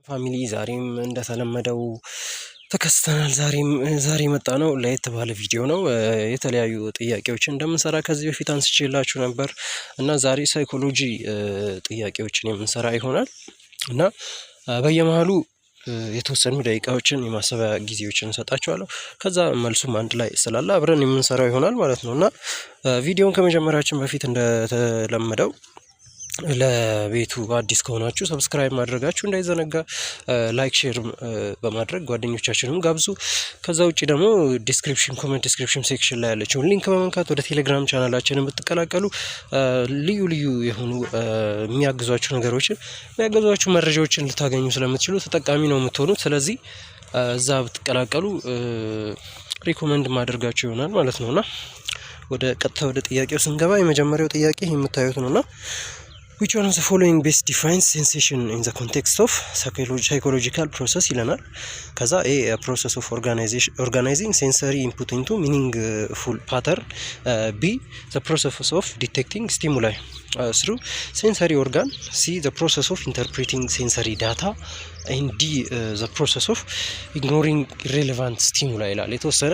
ፋሚሊ ዛሬም እንደተለመደው ተከስተናል። ዛሬ መጣ ነው ለየት ባለ ቪዲዮ ነው። የተለያዩ ጥያቄዎችን እንደምንሰራ ከዚህ በፊት አንስቼላችሁ ነበር እና ዛሬ ሳይኮሎጂ ጥያቄዎችን የምንሰራ ይሆናል እና በየመሃሉ የተወሰኑ ደቂቃዎችን የማሰቢያ ጊዜዎችን እንሰጣችኋለሁ። ከዛ መልሱም አንድ ላይ ስላለ አብረን የምንሰራው ይሆናል ማለት ነው እና ቪዲዮውን ከመጀመራችን በፊት እንደተለመደው ለቤቱ አዲስ ከሆናችሁ ሰብስክራይብ ማድረጋችሁ እንዳይዘነጋ፣ ላይክ ሼር በማድረግ ጓደኞቻችሁንም ጋብዙ። ከዛ ውጪ ደግሞ ኮሜንት ዲስክሪፕሽን ሴክሽን ላይ ያለችውን ሊንክ በመንካት ወደ ቴሌግራም ቻናላችንን ብትቀላቀሉ ልዩ ልዩ የሆኑ የሚያግዟችሁ መረጃዎችን ልታገኙ ስለምትችሉ ተጠቃሚ ነው የምትሆኑት። ስለዚህ እዛ ብትቀላቀሉ ሪኮመንድ ማድረጋችሁ ይሆናል ማለት ነውና ቀጥታ ወደ ጥያቄው ስንገባ የመጀመሪያው ጥያቄ የምታዩት ነውና which one of the following best defines sensation in the context of psychological process ይለናል። ከዛ a process of organizing sensory input into meaningful pattern, b the process of detecting stimuli through sensory organ, c the process of interpreting sensory data, and d the process of ignoring irrelevant stimuli ይላል። የተወሰነ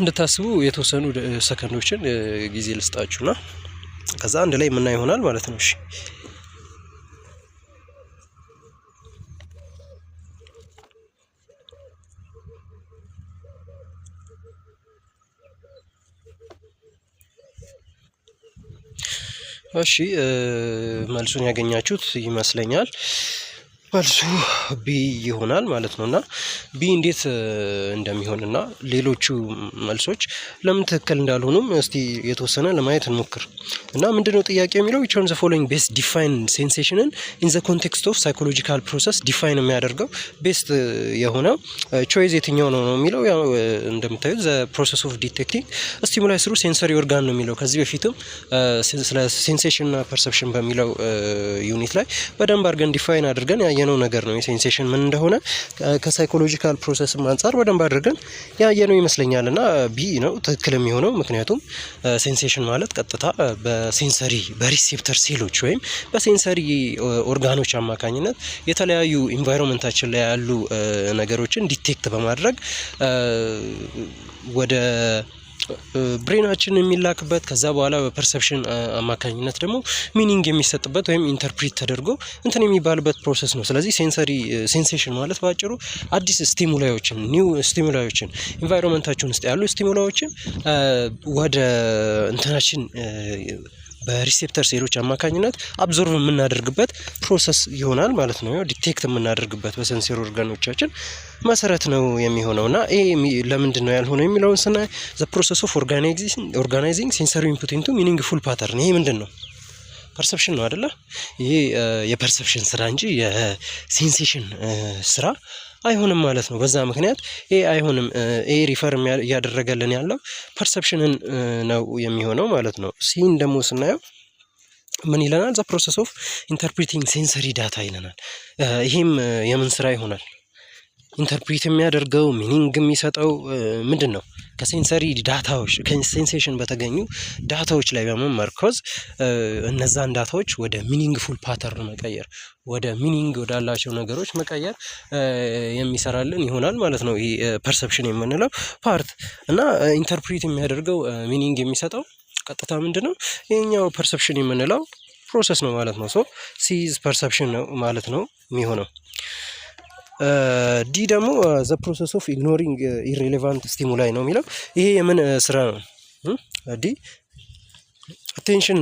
እንድታስቡ የተወሰኑ ሰከንዶችን ጊዜ ልስጣችሁና ከዛ አንድ ላይ ምን ይሆናል ማለት ነው። እሺ መልሱን ያገኛችሁት ይመስለኛል። መልሱ ቢ ይሆናል ማለት ነውና ቢ እንዴት እንደሚሆንና ሌሎቹ መልሶች ለምን ትክክል እንዳልሆኑም እስቲ የተወሰነ ለማየት እንሞክር እና ምንድነው ጥያቄ የሚለው which one of the following best define sensation in the context of psychological process define የሚያደርገው ቤስት የሆነ ቾይስ የትኛው ነው የሚለው ያው እንደምታዩት the process of detecting stimuli through sensory organ ነው የሚለው። ከዚህ በፊትም ስለ ሴንሴሽን እና ፐርሰፕሽን በሚለው ዩኒት ላይ በደንብ አድርገን ዲፋይን አድርገን ያየነው ነገር ነው። የሴንሴሽን ምን እንደሆነ ከሳይኮሎጂካል ፕሮሰስም አንፃር በደንብ አድርገን ያየነው ይመስለኛልና ቢ ነው ትክክል የሚሆነው። ምክንያቱም ሴንሴሽን ማለት ቀጥታ በሪሴፕተር ሴሎች ወይም በሴንሰሪ ኦርጋኖች አማካኝነት የተለያዩ ኢንቫይሮንመንታችን ላይ ያሉ ነገሮችን ዲቴክት በማድረግ ወደ ብሬናችን የሚላክበት ከዛ በኋላ በፐርሰፕሽን አማካኝነት ደግሞ ሚኒንግ የሚሰጥበት ወይም ኢንተርፕሪት ተደርጎ እንትን የሚባልበት ፕሮሰስ ነው። ስለዚህ ሴንሴሽን ማለት ባጭሩ አዲስ ኒው ስቲሙላዮችን ኢንቫይሮንመንታችን ውስጥ ያሉ ስቲሙላዮችን ወደ እንትናችን በሪሴፕተር ሴሎች አማካኝነት አብዞርቭ የምናደርግበት ፕሮሰስ ይሆናል ማለት ነው። ዲቴክት የምናደርግበት በሴንሰሪ ኦርጋኖቻችን መሰረት ነው የሚሆነውና ለምንድን ነው ያልሆነው የሚለውን ስናይ the process of organizing sensory input into meaningful pattern ይሄ ምንድን ነው? ፐርሰፕሽን ነው አይደለ? ይሄ የፐርሰፕሽን ስራ እንጂ የሴንሴሽን ስራ አይሆንም ማለት ነው። በዛ ምክንያት አይሆንም። ሪፈር እያደረገልን ያለው ፐርሰፕሽንን ነው የሚሆነው ማለት ነው። ሲን ደግሞ ስናየው ምን ይለናል? the process of interpreting sensory data ይለናል። ይሄም የምን ስራ ይሆናል? ኢንተርፕሪት የሚያደርገው ሚኒንግ የሚሰጠው ምንድን ነው? ከሴንሰሪ ዳታዎች ከሴንሴሽን በተገኙ ዳታዎች ላይ በመመርኮዝ እነዛን ዳታዎች ወደ ሚኒንግፉል ፓተርን መቀየር ወደ ሚኒንግ ወዳላቸው ነገሮች መቀየር የሚሰራልን ይሆናል ማለት ነው። ይሄ ፐርሰፕሽን የምንለው ፓርት እና ኢንተርፕሪት የሚያደርገው ሚኒንግ የሚሰጠው ቀጥታ ምንድነው? ይሄኛው ፐርሰፕሽን የምንለው ፕሮሰስ ነው ማለት ነው። ሲዝ ፐርሰፕሽን ነው ማለት ነው የሚሆነው። ዲ ደግሞ the process of ignoring irrelevant stimuli ነው የሚለው። ይሄ የምን ስራ ነው? ዲ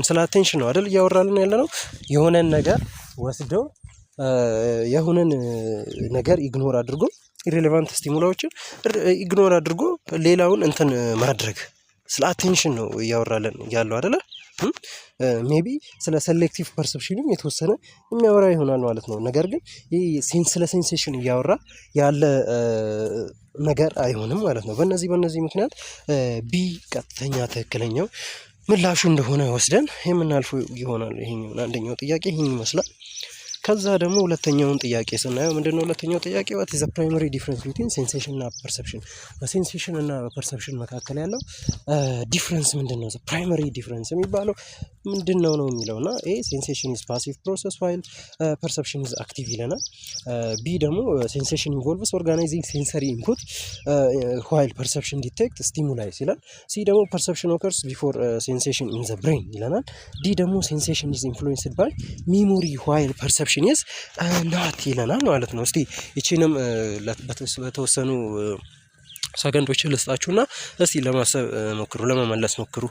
ስለ አቴንሽን ነው አይደል እያወራልን ያለ ነው። የሆነን ነገር ወስደው የሆነን ነገር ኢግኖር አድርጎ ኢሬሌቫንት ስቲሙላዎችን ኢግኖር አድርጎ ሌላውን እንትን ማድረግ ስለ አቴንሽን ነው እያወራልን ያለው አይደለ? ሜቢ ስለ ሴሌክቲቭ ፐርሰፕሽንም የተወሰነ የሚያወራ ይሆናል ማለት ነው። ነገር ግን ይሄ ስለ ሴንሴሽን እያወራ ያለ ነገር አይሆንም ማለት ነው። በእነዚህ ምክንያት ቢ ቀጥተኛ ትክክለኛው ምላሹ እንደሆነ ወስደን የምናልፈው ይሆናል። ይሄኛው አንደኛው ጥያቄ ይሄን ይመስላል። ከዛ ደግሞ ሁለተኛውን ጥያቄ ስናየው ምንድነው? ሁለተኛው ጥያቄ what is the primary difference between sensation እና perception? በሴንሴሽን እና በፐርሰፕሽን መካከል ያለው ዲፍረንስ ምንድነው? the primary difference የሚባለው ምንድነው ነው የሚለውና ኤ ሴንሴሽን ኢዝ ፓሲቭ ፕሮሰስ ዋይል ፐርሰፕሽን ኢዝ አክቲቭ ይለናል። ቢ ደግሞ ሴንሴሽን ኢንቮልቭስ ኦርጋናይዚንግ ሴንሰሪ ኢንፑት ዋይል ፐርሰፕሽን ዲቴክት ስቲሙላይስ ይላል። ሲ ደግሞ ፐርሰፕሽን ኦከርስ ቢፎር ሴንሴሽን ኢን ዘ ብሬን ይለናል። ዲ ደግሞ ሴንሴሽን ኢዝ ኢንፍሉዌንስድ ባይ ሚሞሪ ዋይል ፐርሰፕሽን ኢዝ ናት ይለናል ማለት ነው። እስቲ ይቺንም በተወሰኑ ሰከንዶችን ልስጣችሁና እስቲ ለማሰብ ሞክሩ፣ ለመመለስ ሞክሩ።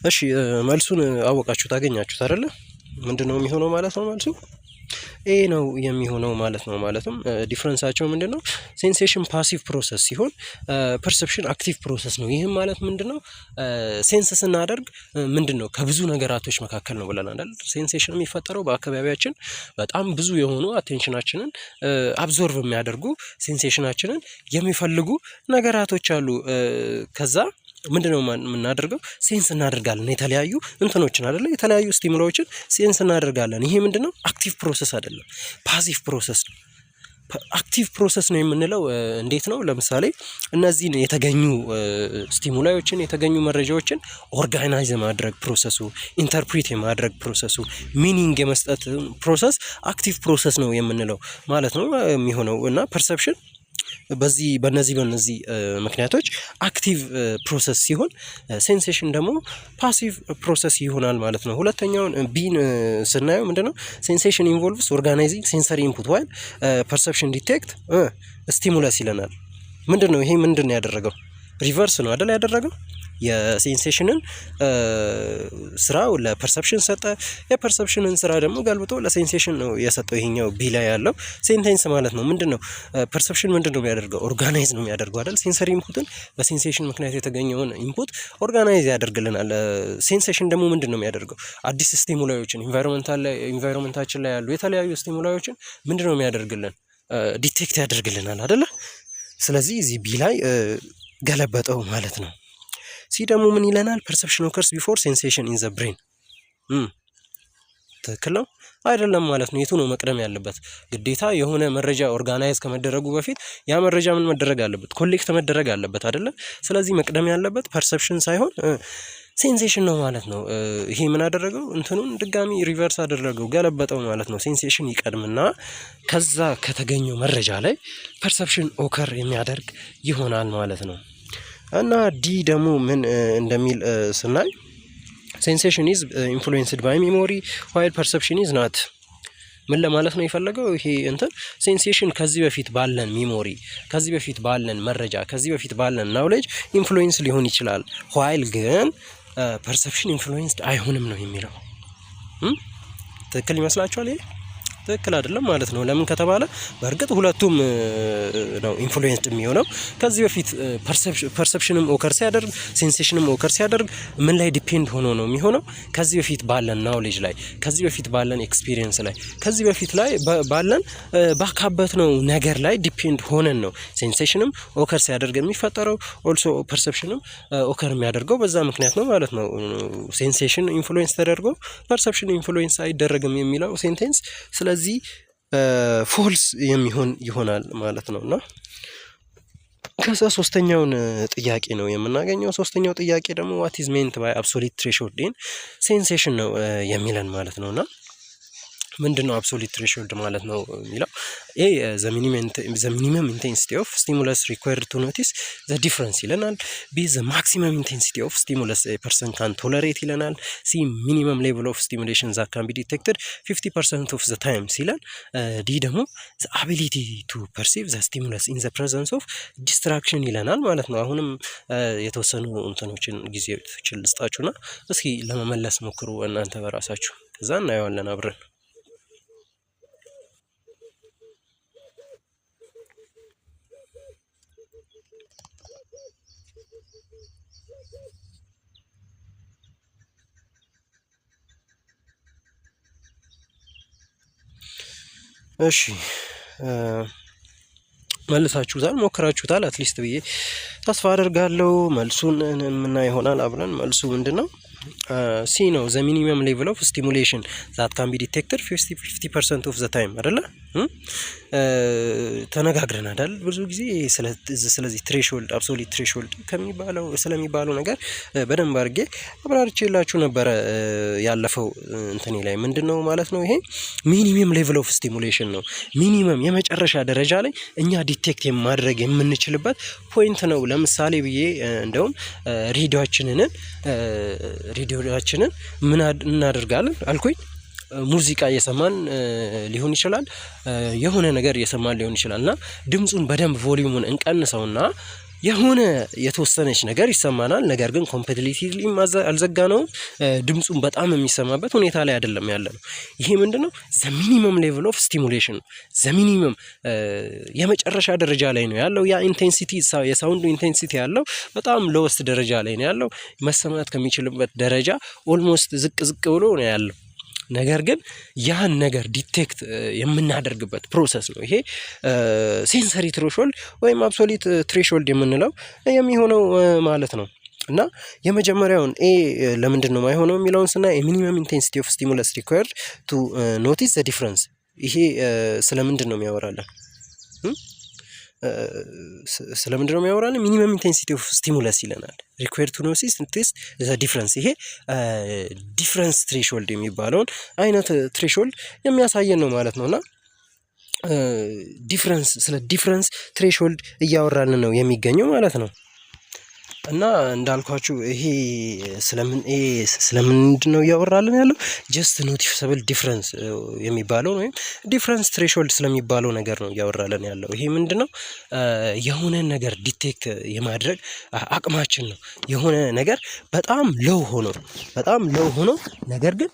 እሺ መልሱን አወቃችሁት፣ አገኛችሁት አይደለ? ምንድነው የሚሆነው ማለት ነው? መልሱ ኤ ነው የሚሆነው ማለት ነው። ማለትም ዲፍረንሳቸው ምንድነው? ሴንሴሽን ፓሲቭ ፕሮሰስ ሲሆን ፐርሰፕሽን አክቲቭ ፕሮሰስ ነው። ይህም ማለት ምንድነው? ሴንስ ስናደርግ ምንድነው ከብዙ ነገራቶች መካከል ነው ብለናል አይደል? ሴንሴሽን የሚፈጠረው በአካባቢያችን በጣም ብዙ የሆኑ አቴንሽናችንን አብዞርቭ የሚያደርጉ ሴንሴሽናችንን የሚፈልጉ ነገራቶች አሉ። ከዛ ምንድነው የምናደርገው? ሴንስ እናደርጋለን። የተለያዩ እንትኖችን አይደለ? የተለያዩ ስቲሙላዎችን ሴንስ እናደርጋለን። ይሄ ምንድነው? አክቲቭ ፕሮሰስ አይደለም፣ ፓሲቭ ፕሮሰስ ነው። አክቲቭ ፕሮሰስ ነው የምንለው እንዴት ነው? ለምሳሌ እነዚህን የተገኙ ስቲሙላዎችን የተገኙ መረጃዎችን ኦርጋናይዝ የማድረግ ፕሮሰሱ፣ ኢንተርፕሪት የማድረግ ፕሮሰሱ፣ ሚኒንግ የመስጠት ፕሮሰስ አክቲቭ ፕሮሰስ ነው የምንለው ማለት ነው የሚሆነው እና ፐርሰፕሽን በነዚህ ምክንያቶች አክቲቭ ፕሮሰስ ሲሆን ሴንሴሽን ደግሞ ፓሲቭ ፕሮሰስ ይሆናል ማለት ነው። ሁለተኛውን ቢን ስናየው ምንድነው? ሴንሴሽን ኢንቮልቭስ ኦርጋናይዚንግ ሴንሰሪ ኢንፑት ዋይል ፐርሰፕሽን ዲቴክት ስቲሙለስ ይለናል። ምንድነው ይሄ? ምንድነው ያደረገው? ሪቨርስ ነው አይደል ያደረገው? የሴንሴሽንን ስራው ለፐርሰፕሽን ሰጠ። የፐርሰፕሽንን ስራ ደግሞ ገልብጦ ለሴንሴሽን ነው የሰጠው። ይሄኛው ቢ ላይ ያለው ሴንቴንስ ማለት ነው። ምንድነው ፐርሰፕሽን ምንድነው የሚያደርገው? ኦርጋናይዝ ነው የሚያደርገው አይደል? ሴንሰሪ ኢንፑትን በሴንሴሽን ምክንያት የተገኘውን ኢንፑት ኦርጋናይዝ ያደርግልናል። ሴንሴሽን ደግሞ ምንድነው የሚያደርገው? አዲስ ስቲሙላዎችን ኢንቫይሮንመንታችን ላይ ያሉ የተለያዩ ስቲሙላዎችን ምንድነው የሚያደርግልን? ዲቴክት ያደርግልናል አይደለ? ስለዚህ እዚህ ቢ ላይ ገለበጠው ማለት ነው። ሲ ደግሞ ምን ይለናል? ፐርሰፕሽን ኦከርስ ቢፎር ሴንሴሽን ኢን ዘ ብሬን። ትክክል ነው አይደለም ማለት ነው። የቱ ነው መቅደም ያለበት? ግዴታ የሆነ መረጃ ኦርጋናይዝ ከመደረጉ በፊት ያ መረጃ ምን መደረግ አለበት? ኮሌክት መደረግ አለበት አይደለ? ስለዚህ መቅደም ያለበት ፐርሰፕሽን ሳይሆን ሴንሴሽን ነው ማለት ነው። ይሄ ምን አደረገው? እንትኑን ድጋሚ ሪቨርስ አደረገው፣ ገለበጠው ማለት ነው። ሴንሴሽን ይቀድምና ከዛ ከተገኘው መረጃ ላይ ፐርሰፕሽን ኦከር የሚያደርግ ይሆናል ማለት ነው። እና ዲ ደግሞ ምን እንደሚል ስናይ ሴንሴሽን ኢዝ ኢንፍሉዌንስድ ባይ ሜሞሪ ዋይል ፐርሰፕሽን ኢዝ ናት። ምን ለማለት ነው የፈለገው? ይሄ እንትን ሴንሴሽን ከዚህ በፊት ባለን ሚሞሪ፣ ከዚህ በፊት ባለን መረጃ፣ ከዚህ በፊት ባለን ናውሌጅ ኢንፍሉዌንስ ሊሆን ይችላል። ዋይል ግን ፐርሰፕሽን ኢንፍሉዌንስድ አይሆንም ነው የሚለው። ትክክል ይመስላችኋል? ይሄ ትክክል አይደለም ማለት ነው። ለምን ከተባለ በእርግጥ ሁለቱም ነው ኢንፍሉዌንስድ የሚሆነው። ከዚህ በፊት ፐርሰፕሽንም ኦከር ሲያደርግ ሴንሴሽንም ኦከር ሲያደርግ ምን ላይ ዲፔንድ ሆኖ ነው የሚሆነው? ከዚህ በፊት ባለን ናውሌጅ ላይ፣ ከዚህ በፊት ባለን ኤክስፒሪየንስ ላይ፣ ከዚህ በፊት ላይ ባለን ባካበት ነው ነገር ላይ ዲፔንድ ሆነን ነው ሴንሴሽንም ኦከር ሲያደርግ የሚፈጠረው። ኦልሶ ፐርሰፕሽንም ኦከር የሚያደርገው በዛ ምክንያት ነው ማለት ነው። ሴንሴሽን ኢንፍሉዌንስ ተደርጎ ፐርሰፕሽን ኢንፍሉዌንስ አይደረግም የሚለው ሴንቴንስ ስለዚህ ፎልስ የሚሆን ይሆናል ማለት ነው። እና ከዛ ሶስተኛውን ጥያቄ ነው የምናገኘው። ሶስተኛው ጥያቄ ደግሞ ዋት ኢዝ ሜንት ባይ አብሶሉት ትሬሽሆልድ ኢን ሴንሴሽን ነው የሚለን ማለት ነውና ምንድነው አብሶሉት ትሬሽሆልድ ማለት ነው የሚለው? ኤ ዘ ሚኒመም ኢንቴንሲቲ ኦፍ ስቲሙለስ ሪኳየርድ ቱ ኖቲስ ዘ ዲፍረንስ ይለናል። ቢ ዘ ማክሲመም ኢንቴንሲቲ ኦፍ ስቲሙለስ ኤ ፐርሰን ካን ቶለሬት ይለናል። ሲ ሚኒመም ሌቭል ኦፍ ስቲሙሌሽን ዛት ካን ቢ ዲቴክትድ 50% ኦፍ ዘ ታይምስ ይላል። ዲ ደግሞ ዘ አቢሊቲ ቱ ፐርሲቭ ዘ ስቲሙለስ ኢን ዘ ፕሬዘንስ ኦፍ ዲስትራክሽን ይለናል ማለት ነው። አሁንም የተወሰኑ እንትኖችን ጊዜዎችን ልስጣችሁና እስኪ ለመመለስ ሞክሩ እናንተ በራሳችሁ፣ ከዛ እናየዋለን አብረን። እሺ መልሳችሁታል፣ ሞክራችሁታል አትሊስት ብዬ ተስፋ አደርጋለሁ። መልሱን ምና ይሆናል አብረን። መልሱ ምንድነው? ሲ ነው ዘ ሚኒመም ሌቭል ኦፍ ስቲሙሌሽን ዛት ካን ቢ ዲቴክትድ 50% ኦፍ ዘ ታይም አይደለ? ተነጋግረን አይደል ብዙ ጊዜ ስለዚህ ትሬሽሆልድ አብሶሉት ትሬሽሆልድ ስለሚባለው ነገር በደንብ አድርጌ አብራርቼላችሁ ነበረ ያለፈው እንትኔ ላይ። ምንድነው ማለት ነው ይሄ ሚኒመም ሌቭል ኦፍ ስቲሙሌሽን ነው። ሚኒመም የመጨረሻ ደረጃ ላይ እኛ ዲቴክት ማድረግ የምንችልበት ፖይንት ነው። ለምሳሌ ብዬ እንደውም ሬዲዮአችንን ምን እናደርጋለን አልኩኝ? ሙዚቃ እየሰማን ሊሆን ይችላል፣ የሆነ ነገር እየሰማን ሊሆን ይችላል እና ድምፁን በደንብ ቮሊዩሙን እንቀንሰውና የሆነ የተወሰነች ነገር ይሰማናል። ነገር ግን ኮምፕሊትሊ አልዘጋነውም። ድምፁን በጣም የሚሰማበት ሁኔታ ላይ አይደለም ያለ ነው። ይሄ ምንድነው? ዘ ሚኒመም ሌቭል ኦፍ ስቲሙሌሽን ነው። ዘ ሚኒመም የመጨረሻ ደረጃ ላይ ነው ያለው። ያ ኢንቴንሲቲ የሳውንዱ ኢንቴንሲቲ ያለው በጣም ሎወስት ደረጃ ላይ ነው ያለው። መሰማት ከሚችልበት ደረጃ ኦልሞስት ዝቅ ብሎ ነው ያለው። ነገር ግን ያን ነገር ዲቴክት የምናደርግበት ፕሮሰስ ነው ይሄ ሴንሰሪ ትሬሽሆልድ ወይም አብሶሉት ትሬሽሆልድ የምንለው የሚሆነው ማለት ነው። እና የመጀመሪያውን ለምንድን ነው የማይሆነው የሚለውን ስናይ ሚኒመም ኢንቴንሲቲ ኦፍ ስቲሙለስ ሪኳየርድ ቱ ኖቲስ ዘ ዲፍረንስ። ይሄ ስለምንድን ነው የሚያወራለን? ስለምንድን ነው የሚያወራልን? ሚኒመም ኢንቴንሲቲ ኦፍ ስቲሙለስ ይለናል። ሪኳየርድ ቱ ኖቲስ ዘ ዲፍረንስ። ይሄ ዲፍረንስ ትሬሽሆልድ የሚባለውን አይነት ትሬሽሆልድ የሚያሳየን ነው ማለት ነውና ስለ ዲፍረንስ ትሬሽሆልድ እያወራልን ነው የሚገኘው ማለት ነው። እና እንዳልኳችሁ ይሄ ስለምንድን ነው እያወራልን ያለው? ጀስት ኖቲሰብል ዲፍረንስ የሚባለው ወይም ዲፍረንስ ትሬሽሆልድ ስለሚባለው ነገር ነው እያወራልን ያለው። ይሄ ምንድን ነው? የሆነ ነገር ዲቴክት የማድረግ አቅማችን ነው። የሆነ ነገር በጣም ሎው ሆኖ ነገር ግን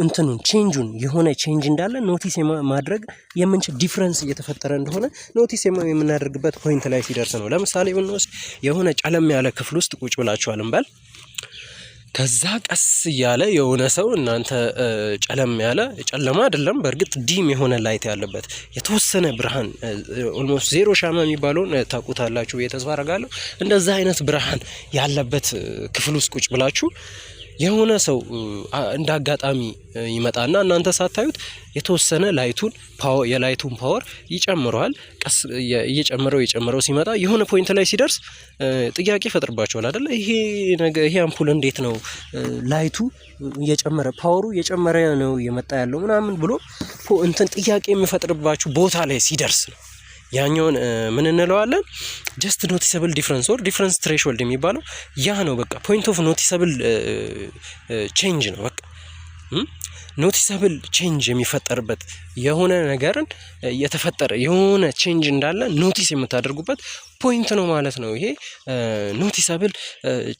እንትኑን ቼንጁን የሆነ ቼንጅ እንዳለ ኖቲስ ማድረግ የምንችል ዲፍረንስ እየተፈጠረ እንደሆነ ኖቲስ የምናደርግበት ፖይንት ላይ ሲደርስ ነው። ለምሳሌ ብንወስድ የሆነ ጨለም ያለ ክፍል ውስጥ ቁጭ ብላችኋል እንበል። ከዛ ቀስ እያለ የሆነ ሰው እናንተ ጨለም ያለ ጨለማ አይደለም በእርግጥ ዲም የሆነ ላይት ያለበት የተወሰነ ብርሃን ኦልሞስት ዜሮ ሻማ የሚባለውን ታውቁታላችሁ ብዬ ተስፋ አደርጋለሁ። እንደዛ አይነት ብርሃን ያለበት ክፍል ውስጥ ቁጭ ብላችሁ የሆነ ሰው እንደ አጋጣሚ ይመጣና እናንተ ሳታዩት የተወሰነ የላይቱን ፓወር ይጨምረዋል። ቀስ እየጨመረው ሲመጣ የሆነ ፖይንት ላይ ሲደርስ ጥያቄ ይፈጥርባቸዋል አይደለ? ይሄ አምፑል እንዴት ነው ላይቱ ፓወሩ እየጨመረ ነው የመጣ ያለው ምናምን ብሎ ጥያቄ የሚፈጥርባችሁ ቦታ ላይ ሲደርስ ነው ያኛውን ምን እንለዋለን? ጀስት ኖቲሰብል ዲፍረንስ ኦር ዲፍረንስ ትሬሽሆልድ የሚባለው ያ ነው። በቃ ፖይንት ኦፍ ኖቲሰብል ቼንጅ ነው። በቃ ኖቲሰብል ቼንጅ የሚፈጠርበት የሆነ ነገርን የተፈጠረ የሆነ ቼንጅ እንዳለ ኖቲስ የምታደርጉበት ፖይንት ነው ማለት ነው። ይሄ ኖቲሰብል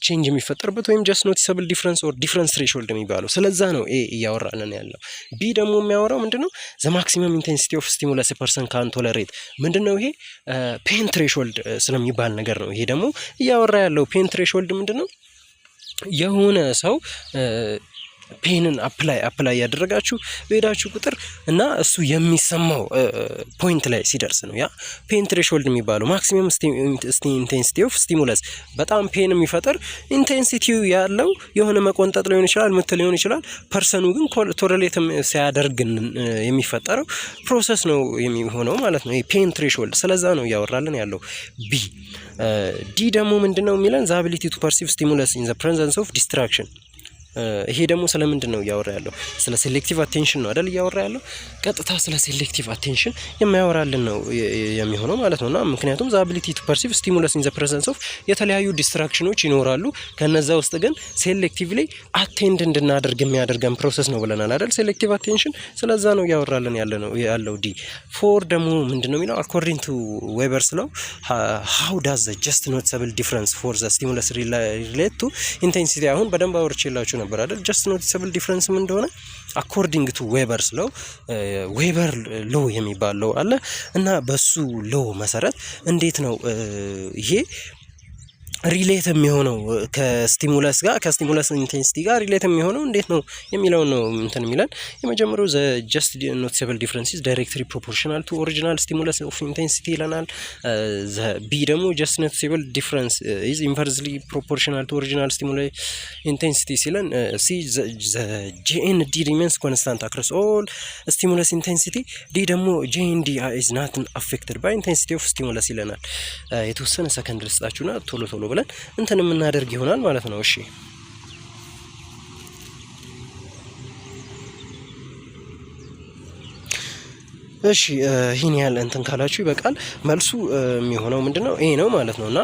ቼንጅ የሚፈጠርበት ወይም ጀስት ኖቲሰብል ዲፍረንስ ኦር ዲፍረንስ ትሬሽሆልድ የሚባለው ስለዛ ነው እያወራልን ያለው። ቢ ደግሞ የሚያወራው ምንድነው? ዘ ማክሲመም ኢንቴንሲቲ ኦፍ ስቲሙለስ ፐርሰን ካን ቶለሬት ምንድነው? ይሄ ፔን ትሬሽሆልድ ስለሚባል ነገር ነው። ይሄ ደግሞ እያወራ ያለው ፔን ትሬሽሆልድ ምንድነው? የሆነ ሰው ፔንን አፕላይ ያደረጋችሁ በሄዳችሁ ቁጥር እና እሱ የሚሰማው ፖይንት ላይ ሲደርስ ነው ያ ፔን ትሬሽሆልድ የሚባለው። ማክሲመም ኢንቴንሲቲ ኦፍ ስቲሙለስ በጣም ፔን የሚፈጥር ኢንቴንሲቲው ያለው የሆነ መቆንጠጥ ሊሆን ይችላል፣ ምት ሊሆን ይችላል። ፐርሰኑ ግን ቶለሬት ሲያደርግ የሚፈጠረው ፕሮሰስ ነው የሚሆነው ማለት ነው። ፔን ትሬሽሆልድ ስለዛ ነው እያወራልን ያለው። ዲ ደግሞ ምንድነው የሚለን? ዘ አቢሊቲ ቱ ፐርሲቭ ስቲሙለስ ኢን ዘ ፕሬዘንስ ኦፍ ዲስትራክሽን። ይሄ ደግሞ ስለምንድን ነው እያወራ ያለው? ስለ ሴሌክቲቭ አቴንሽን ነው አይደል እያወራ ያለው። ቀጥታ ስለ ሴሌክቲቭ አቴንሽን የሚያወራልን ነው የሚሆነው ማለት ነውና ምክንያቱም ዘ አቢሊቲ ቱ ፐርሲቭ ስቲሙለስ ኢን ዘ ፕሬዘንስ ኦፍ የተለያዩ ዲስትራክሽኖች ይኖራሉ። ከነዛ ውስጥ ግን ሴሌክቲቭሊ አቴንድ እንድናደርግ የሚያደርገን ፕሮሰስ ነው ብለናል አይደል? ሴሌክቲቭ አቴንሽን ስለዛ ነው እያወራልን ያለው። ዲ ፎር ደግሞ ምንድነው የሚለው? አኮርዲንግ ቱ ዌበርስ ሎው ሃው ዳዝ ዘ ጀስት ኖቲሰብል ዲፍረንስ ፎር ዘ ስቲሙለስ ሪሌት ቱ ኢንቴንሲቲ። አሁን በደንብ አውርቼላችሁ ነበር አይደል? ጀስት ኖቲሰብል ዲፍረንስ ምን እንደሆነ አኮርዲንግ ቱ ዌበርስ ሎው ዌበር ሎው የሚባል ሎው አለ እና በሱ ሎው መሰረት እንዴት ነው ይሄ ሪሌት የሚሆነው ከስቲሙለስ ጋር ከስቲሙለስ ኢንቴንሲቲ ጋር ሪሌት የሚሆነው እንዴት ነው የሚለውን ነው እንትን የሚለን። የመጀመሪያው ዘ ጀስት ኖቲሰብል ዲፍረንስ ኢዝ ዳይሬክትሊ ፕሮፖርሽናል ቱ ኦሪጂናል ስቲሙለስ ኦፍ ኢንቴንሲቲ ይለናል። ቢ ደግሞ ጀስት ኖቲሰብል ዲፍረንስ ኢዝ ኢንቨርስሊ ፕሮፖርሽናል ቱ ኦሪጂናል ስቲሙላይ ኢንቴንሲቲ ሲለን፣ ሲ ዘ ጄኤንዲ ሪሜንስ ኮንስታንት አክሮስ ኦል ስቲሙለስ ኢንቴንሲቲ፣ ዲ ደግሞ ጄኤንዲ ኢዝ ናት አፌክትድ ባይ ኢንቴንሲቲ ኦፍ ስቲሙለስ ይለናል። የተወሰነ ሰከንድ ልስጣችሁና ቶሎ ቶሎ ብለን እንትን የምናደርግ ይሆናል ማለት ነው። እሺ እሺ ይህን ያህል እንትን ካላችሁ ይበቃል። መልሱ የሚሆነው ምንድነው? ይሄ ነው ማለት ነው። እና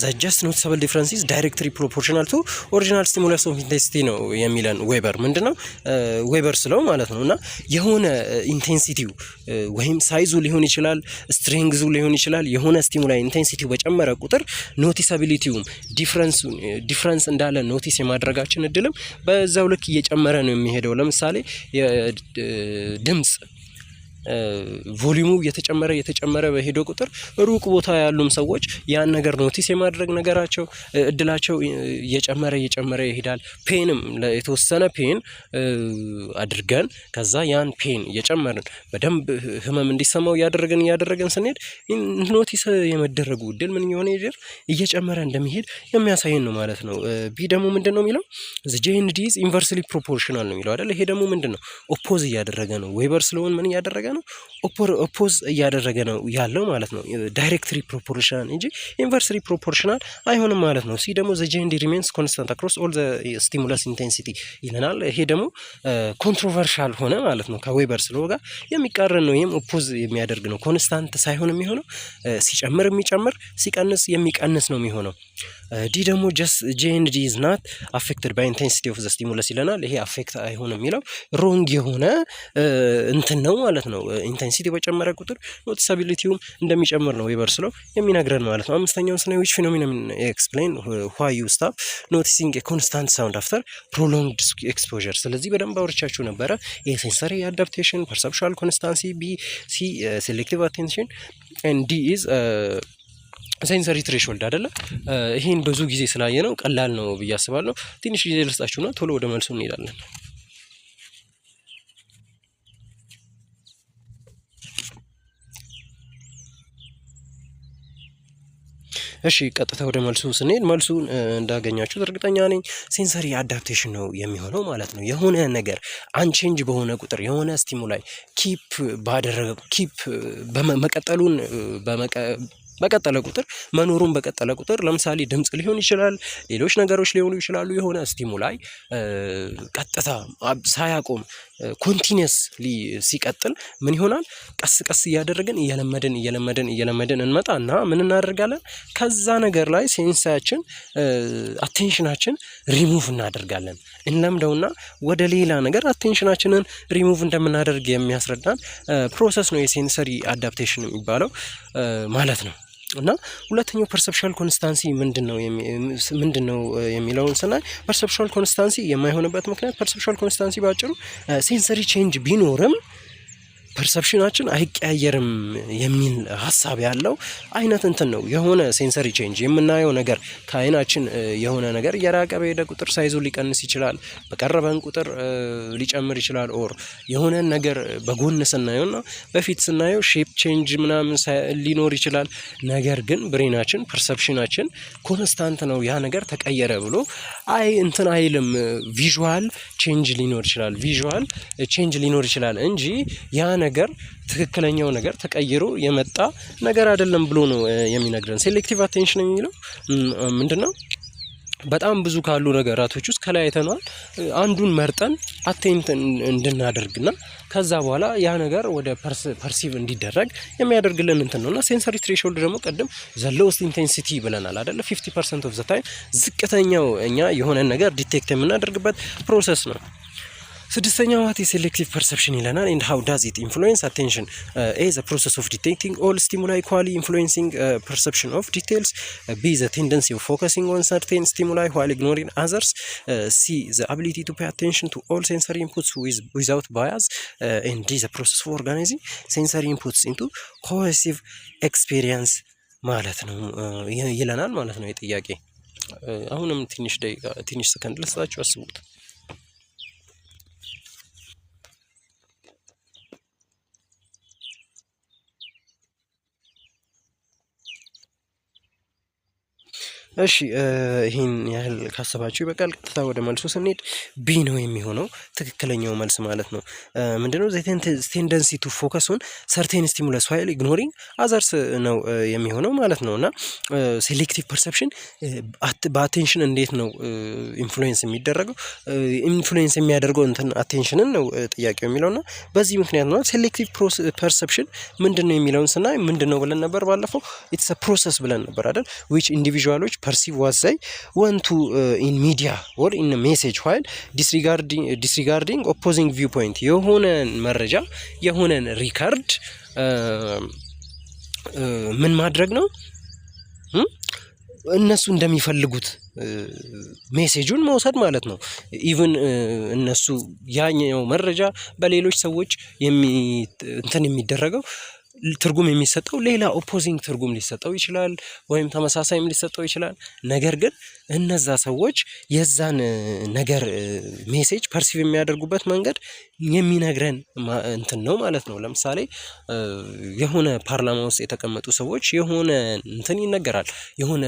ዘ ጀስት ኖቲሰብል ዲፍረንስ ኢዝ ዳይሬክትሊ ፕሮፖርሽናል ቱ ኦሪጂናል ስቲሙለስ ኦፍ ኢንቴንሲቲ ነው የሚለን ዌበር። ምንድነው ዌበር ስለው ማለት ነው። እና የሆነ ኢንቴንሲቲው ወይም ሳይዙ ሊሆን ይችላል፣ ስትሬንግዙ ሊሆን ይችላል። የሆነ ስቲሙላይ ኢንቴንሲቲው በጨመረ ቁጥር ኖቲሳቢሊቲውም ዲፍረንስ እንዳለ ኖቲስ የማድረጋችን እድልም በዛው ልክ እየጨመረ ነው የሚሄደው። ለምሳሌ ድምጽ ቮሊዩሙ እየተጨመረ በሄዶ ቁጥር ሩቅ ቦታ ያሉም ሰዎች ያን ነገር ኖቲስ የማድረግ ነገራቸው እድላቸው እየጨመረ ይሄዳል። ፔንም የተወሰነ ፔን አድርገን ከዛ ያን ፔን እየጨመርን በደንብ ህመም እንዲሰማው እያደረገን ስንሄድ ኖቲስ የመደረጉ እድል ምን የሆነ ይደር እየጨመረ እንደሚሄድ የሚያሳየን ነው ማለት ነው። ቢ ደግሞ ምንድነው የሚለው ዘ ጄኤንዲ ኢዝ ኢንቨርስሊ ፕሮፖርሽናል ነው የሚለው አይደል? ይሄ ደግሞ ምንድነው ኦፖዝ እያደረገ ነው። ዌበር ስለሆነ ምን እያደረገ ነው? ኦፖዝ እያደረገ ነው ያለው ማለት ነው። ዳይሬክትሊ ፕሮፖርሽናል እንጂ ኢንቨርስሊ ፕሮፖርሽናል አይሆንም ማለት ነው። ሲ ደግሞ ዘ ጄኤንዲ ሪሜንስ ኮንስታንት አክሮስ ኦል ዘ ስቲሙለስ ኢንቴንሲቲ ይለናል። ይሄ ደግሞ ኮንትሮቨርሻል ሆነ ማለት ነው። ከዌበር ስለው ጋር የሚቃረን ነው። ይህም ኦፖዝ የሚያደርግ ነው። ኮንስታንት ሳይሆን የሚሆነው ሲጨምር የሚጨምር ሲቀንስ የሚቀንስ ነው የሚሆነው። ዲ ደግሞ ጄኤንዲ ኢዝ ናት አፌክትድ ባይ ኢንቴንሲቲ ኦፍ ዘ ስቲሙለስ ይለናል። ይሄ አፌክት አይሆንም የሚለው ሮንግ የሆነ እንትን ነው ማለት ነው። ኢንቴንሲቲ በጨመረ ቁጥር ኖቲሳቢሊቲውም እንደሚጨምር ነው ዌበር ስለው የሚነግረን ማለት ነው። አምስተኛውን ስናይ ዊች ፊኖሚናን ኤክስፕሌን ዋይ ዩ ስታፕ ኖቲሲንግ ኤ ኮንስታንት ሳውንድ አፍተር ፕሮሎንግድ ኤክስፖዠር። ስለዚህ በደንብ አውርቻችሁ ነበረ። የሴንሰሪ አዳፕቴሽን፣ ፐርሰፕቹዋል ኮንስታንሲ፣ ቢ ሲ ሴሌክቲቭ አቴንሽን ኤንድ ዲ ኢዝ ሴንሰሪ ትሬሽሆልድ አይደለ? ይሄን ብዙ ጊዜ ስላየ ነው ቀላል ነው ብዬ አስባለሁ። ትንሽ ጊዜ ልስጣችሁና ቶሎ ወደ መልሱ እንሄዳለን። እሺ ቀጥታ ወደ መልሱ ስንሄድ መልሱን እንዳገኛችሁት እርግጠኛ ነኝ። ሴንሰሪ አዳፕቴሽን ነው የሚሆነው ማለት ነው። የሆነ ነገር አንቼንጅ በሆነ ቁጥር የሆነ ስቲሙላይ ኪፕ መቀጠሉን በቀጠለ ቁጥር መኖሩን በቀጠለ ቁጥር ለምሳሌ ድምጽ ሊሆን ይችላል፣ ሌሎች ነገሮች ሊሆኑ ይችላሉ። የሆነ ስቲሙላይ ቀጥታ ሳያቆም ኮንቲኒየስ ሲቀጥል ምን ይሆናል? ቀስ ቀስ እያደረግን እየለመድን እንመጣና ምን እናደርጋለን? ከዛ ነገር ላይ ሴንሳችን አቴንሽናችን ሪሙቭ እናደርጋለን። እንለምደውና ወደ ሌላ ነገር አቴንሽናችንን ሪሙቭ እንደምናደርግ የሚያስረዳን ፕሮሰስ ነው የሴንሰሪ አዳፕቴሽን የሚባለው ማለት ነው። እና ሁለተኛው ፐርሰፕቹዋል ኮንስታንሲ ምንድነው የሚለውን ስናይ ፐርሰፕቹዋል ኮንስታንሲ የማይሆንበት ምክንያት ፐርሰፕቹዋል ኮንስታንሲ ባጭሩ ሴንሰሪ ቼንጅ ቢኖርም ፐርሰፕሽናችን አይቀያየርም የሚል ሀሳብ ያለው አይነት እንትን ነው። የሆነ ሴንሰሪ ቼንጅ የምናየው ነገር ከአይናችን የሆነ ነገር እየራቀ በሄደ ቁጥር ሳይዙ ሊቀንስ ይችላል፣ በቀረበን ቁጥር ሊጨምር ይችላል። ኦር የሆነ ነገር በጎን ስናየውና በፊት ስናየው ሼፕ ቼንጅ ምናምን ሊኖር ይችላል። ነገር ግን ብሬናችን ፐርሰፕሽናችን ኮንስታንት ነው። ያ ነገር ተቀየረ ብሎ እንትን አይልም። ቪዥዋል ቼንጅ ሊኖር ይችላል እንጂ ያ ነገር ትክክለኛው ነገር ተቀይሮ የመጣ ነገር አይደለም ብሎ ነው የሚነግረን። ሴሌክቲቭ አቴንሽን የሚለው ምንድነው? በጣም ብዙ ካሉ ነገራቶች ውስጥ ከላይ አይተናል። አንዱን መርጠን አቴንት እንድናደርግና ከዛ በኋላ ያ ነገር ወደ ፐርሲቭ እንዲደረግ የሚያደርግልን እንትን ነውና ሴንሰሪ ትሬሽሆልድ ደግሞ ቀደም ዘ ሎውስት ኢንቴንሲቲ ብለናል አይደለ? 50% ኦፍ ዘ ታይም ዝቅተኛው እኛ የሆነ ነገር ዲቴክት የምናደርግበት ፕሮሰስ ነው። ስድስተኛው ዋት ሴሌክቲቭ ፐርሰፕሽን ይለናል። ኤንድ ሃው ዳዝ ኢት ኢንፍሉዌንስ አቴንሽን? ኤ ዘ ፕሮሰስ ኦፍ ዲቴክቲንግ ኦል ስቲሙላይ ኢኳሊ ኢንፍሉዌንሲንግ ፐርሰፕሽን ኦፍ ዲቴልስ። ቢ ዘ ቴንደንሲ ኦፍ ፎከሲንግ ኦን ሰርቴን ስቲሙላይ ዋይል ኢግኖሪንግ አዘርስ። ሲ ዘ አቢሊቲ ቱ ፔይ አቴንሽን ቱ ኦል ሴንሰሪ ኢንፑትስ ዊዛውት ባያዝ። ኤንድ ዲ ዘ ፕሮሰስ ኦፍ ኦርጋናይዚንግ ሴንሰሪ ኢንፑትስ ኢንቱ ኮሄሲቭ ኤክስፔሪየንስ ማለት ነው ይለናል ማለት ነው የጥያቄ። አሁንም ትንሽ ሰከንድ ልስጣችሁ፣ አስቡት። እሺ ይሄን ያህል ካሰባችሁ ይበቃል። ቀጥታ ወደ መልሱ ስንሄድ ቢ ነው የሚሆነው ትክክለኛው መልስ ማለት ነው። ምንድነው ቴንደንሲ ቱ ፎከስ ኦን ሰርቴን ስቲሙለስ ዋይል ኢግኖሪንግ አዘርስ ነው የሚሆነው ማለት ነው። እና ሴሌክቲቭ ፐርሰፕሽን በአቴንሽን እንዴት ነው ኢንፍሉዌንስ የሚደረገው? ኢንፍሉዌንስ የሚያደርገው እንትን አቴንሽንን ነው ጥያቄው የሚለውና በዚህ ምክንያት ነው ሴሌክቲቭ ፐርሰፕሽን ምንድነው የሚለውን ስናይ ምንድነው ብለን ነበር ባለፈው? ኢትስ ፕሮሰስ ብለን ነበር አይደል? ዊች ኢንዲቪዥዋሎች perceive what they want to in media or in a message while disregarding opposing viewpoint የሆነን መረጃ የሆነን ሪካርድ ምን ማድረግ ነው እነሱ እንደሚፈልጉት ሜሴጁን መውሰድ ማለት ነው። ኢቭን እነሱ ያኛው መረጃ በሌሎች ሰዎች እንትን የሚደረገው ትርጉም የሚሰጠው ሌላ ኦፖዚንግ ትርጉም ሊሰጠው ይችላል፣ ወይም ተመሳሳይም ሊሰጠው ይችላል። ነገር ግን እነዛ ሰዎች የዛን ነገር ሜሴጅ ፐርሲቭ የሚያደርጉበት መንገድ የሚነግረን እንትን ነው ማለት ነው። ለምሳሌ የሆነ ፓርላማ ውስጥ የተቀመጡ ሰዎች የሆነ እንትን ይነገራል፣ የሆነ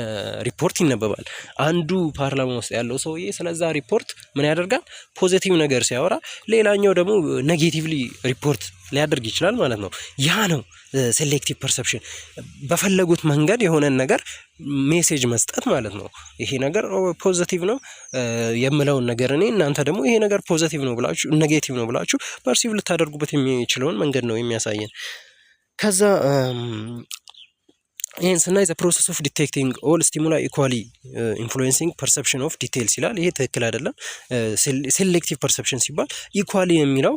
ሪፖርት ይነበባል። አንዱ ፓርላማ ውስጥ ያለው ሰውዬ ስለዛ ሪፖርት ምን ያደርጋል? ፖዚቲቭ ነገር ሲያወራ፣ ሌላኛው ደግሞ ኔጌቲቭሊ ሪፖርት ሊያደርግ ይችላል ማለት ነው። ያ ነው ሴሌክቲቭ ፐርሰፕሽን፣ በፈለጉት መንገድ የሆነን ነገር ሜሴጅ መስጠት ማለት ነው። ይሄ ነገር ፖዚቲቭ ነው የምለውን ነገር እኔ እናንተ ደግሞ ይሄ ነገር ፖዚቲቭ ነው ብላችሁ ኔጌቲቭ ነው ብላችሁ ፐርሲቭ ልታደርጉበት የሚችለውን መንገድ ነው የሚያሳየን። ከዛ ይህን ስናይ ዘ ፕሮሰስ ኦፍ ዲቴክቲንግ ኦል ስቲሙላ ኢኳሊ ኢንፍሉዌንሲንግ ፐርሰፕሽን ኦፍ ዲቴይልስ ይላል። ይሄ ትክክል አይደለም። ሴሌክቲቭ ፐርሰፕሽን ሲባል ኢኳሊ የሚለው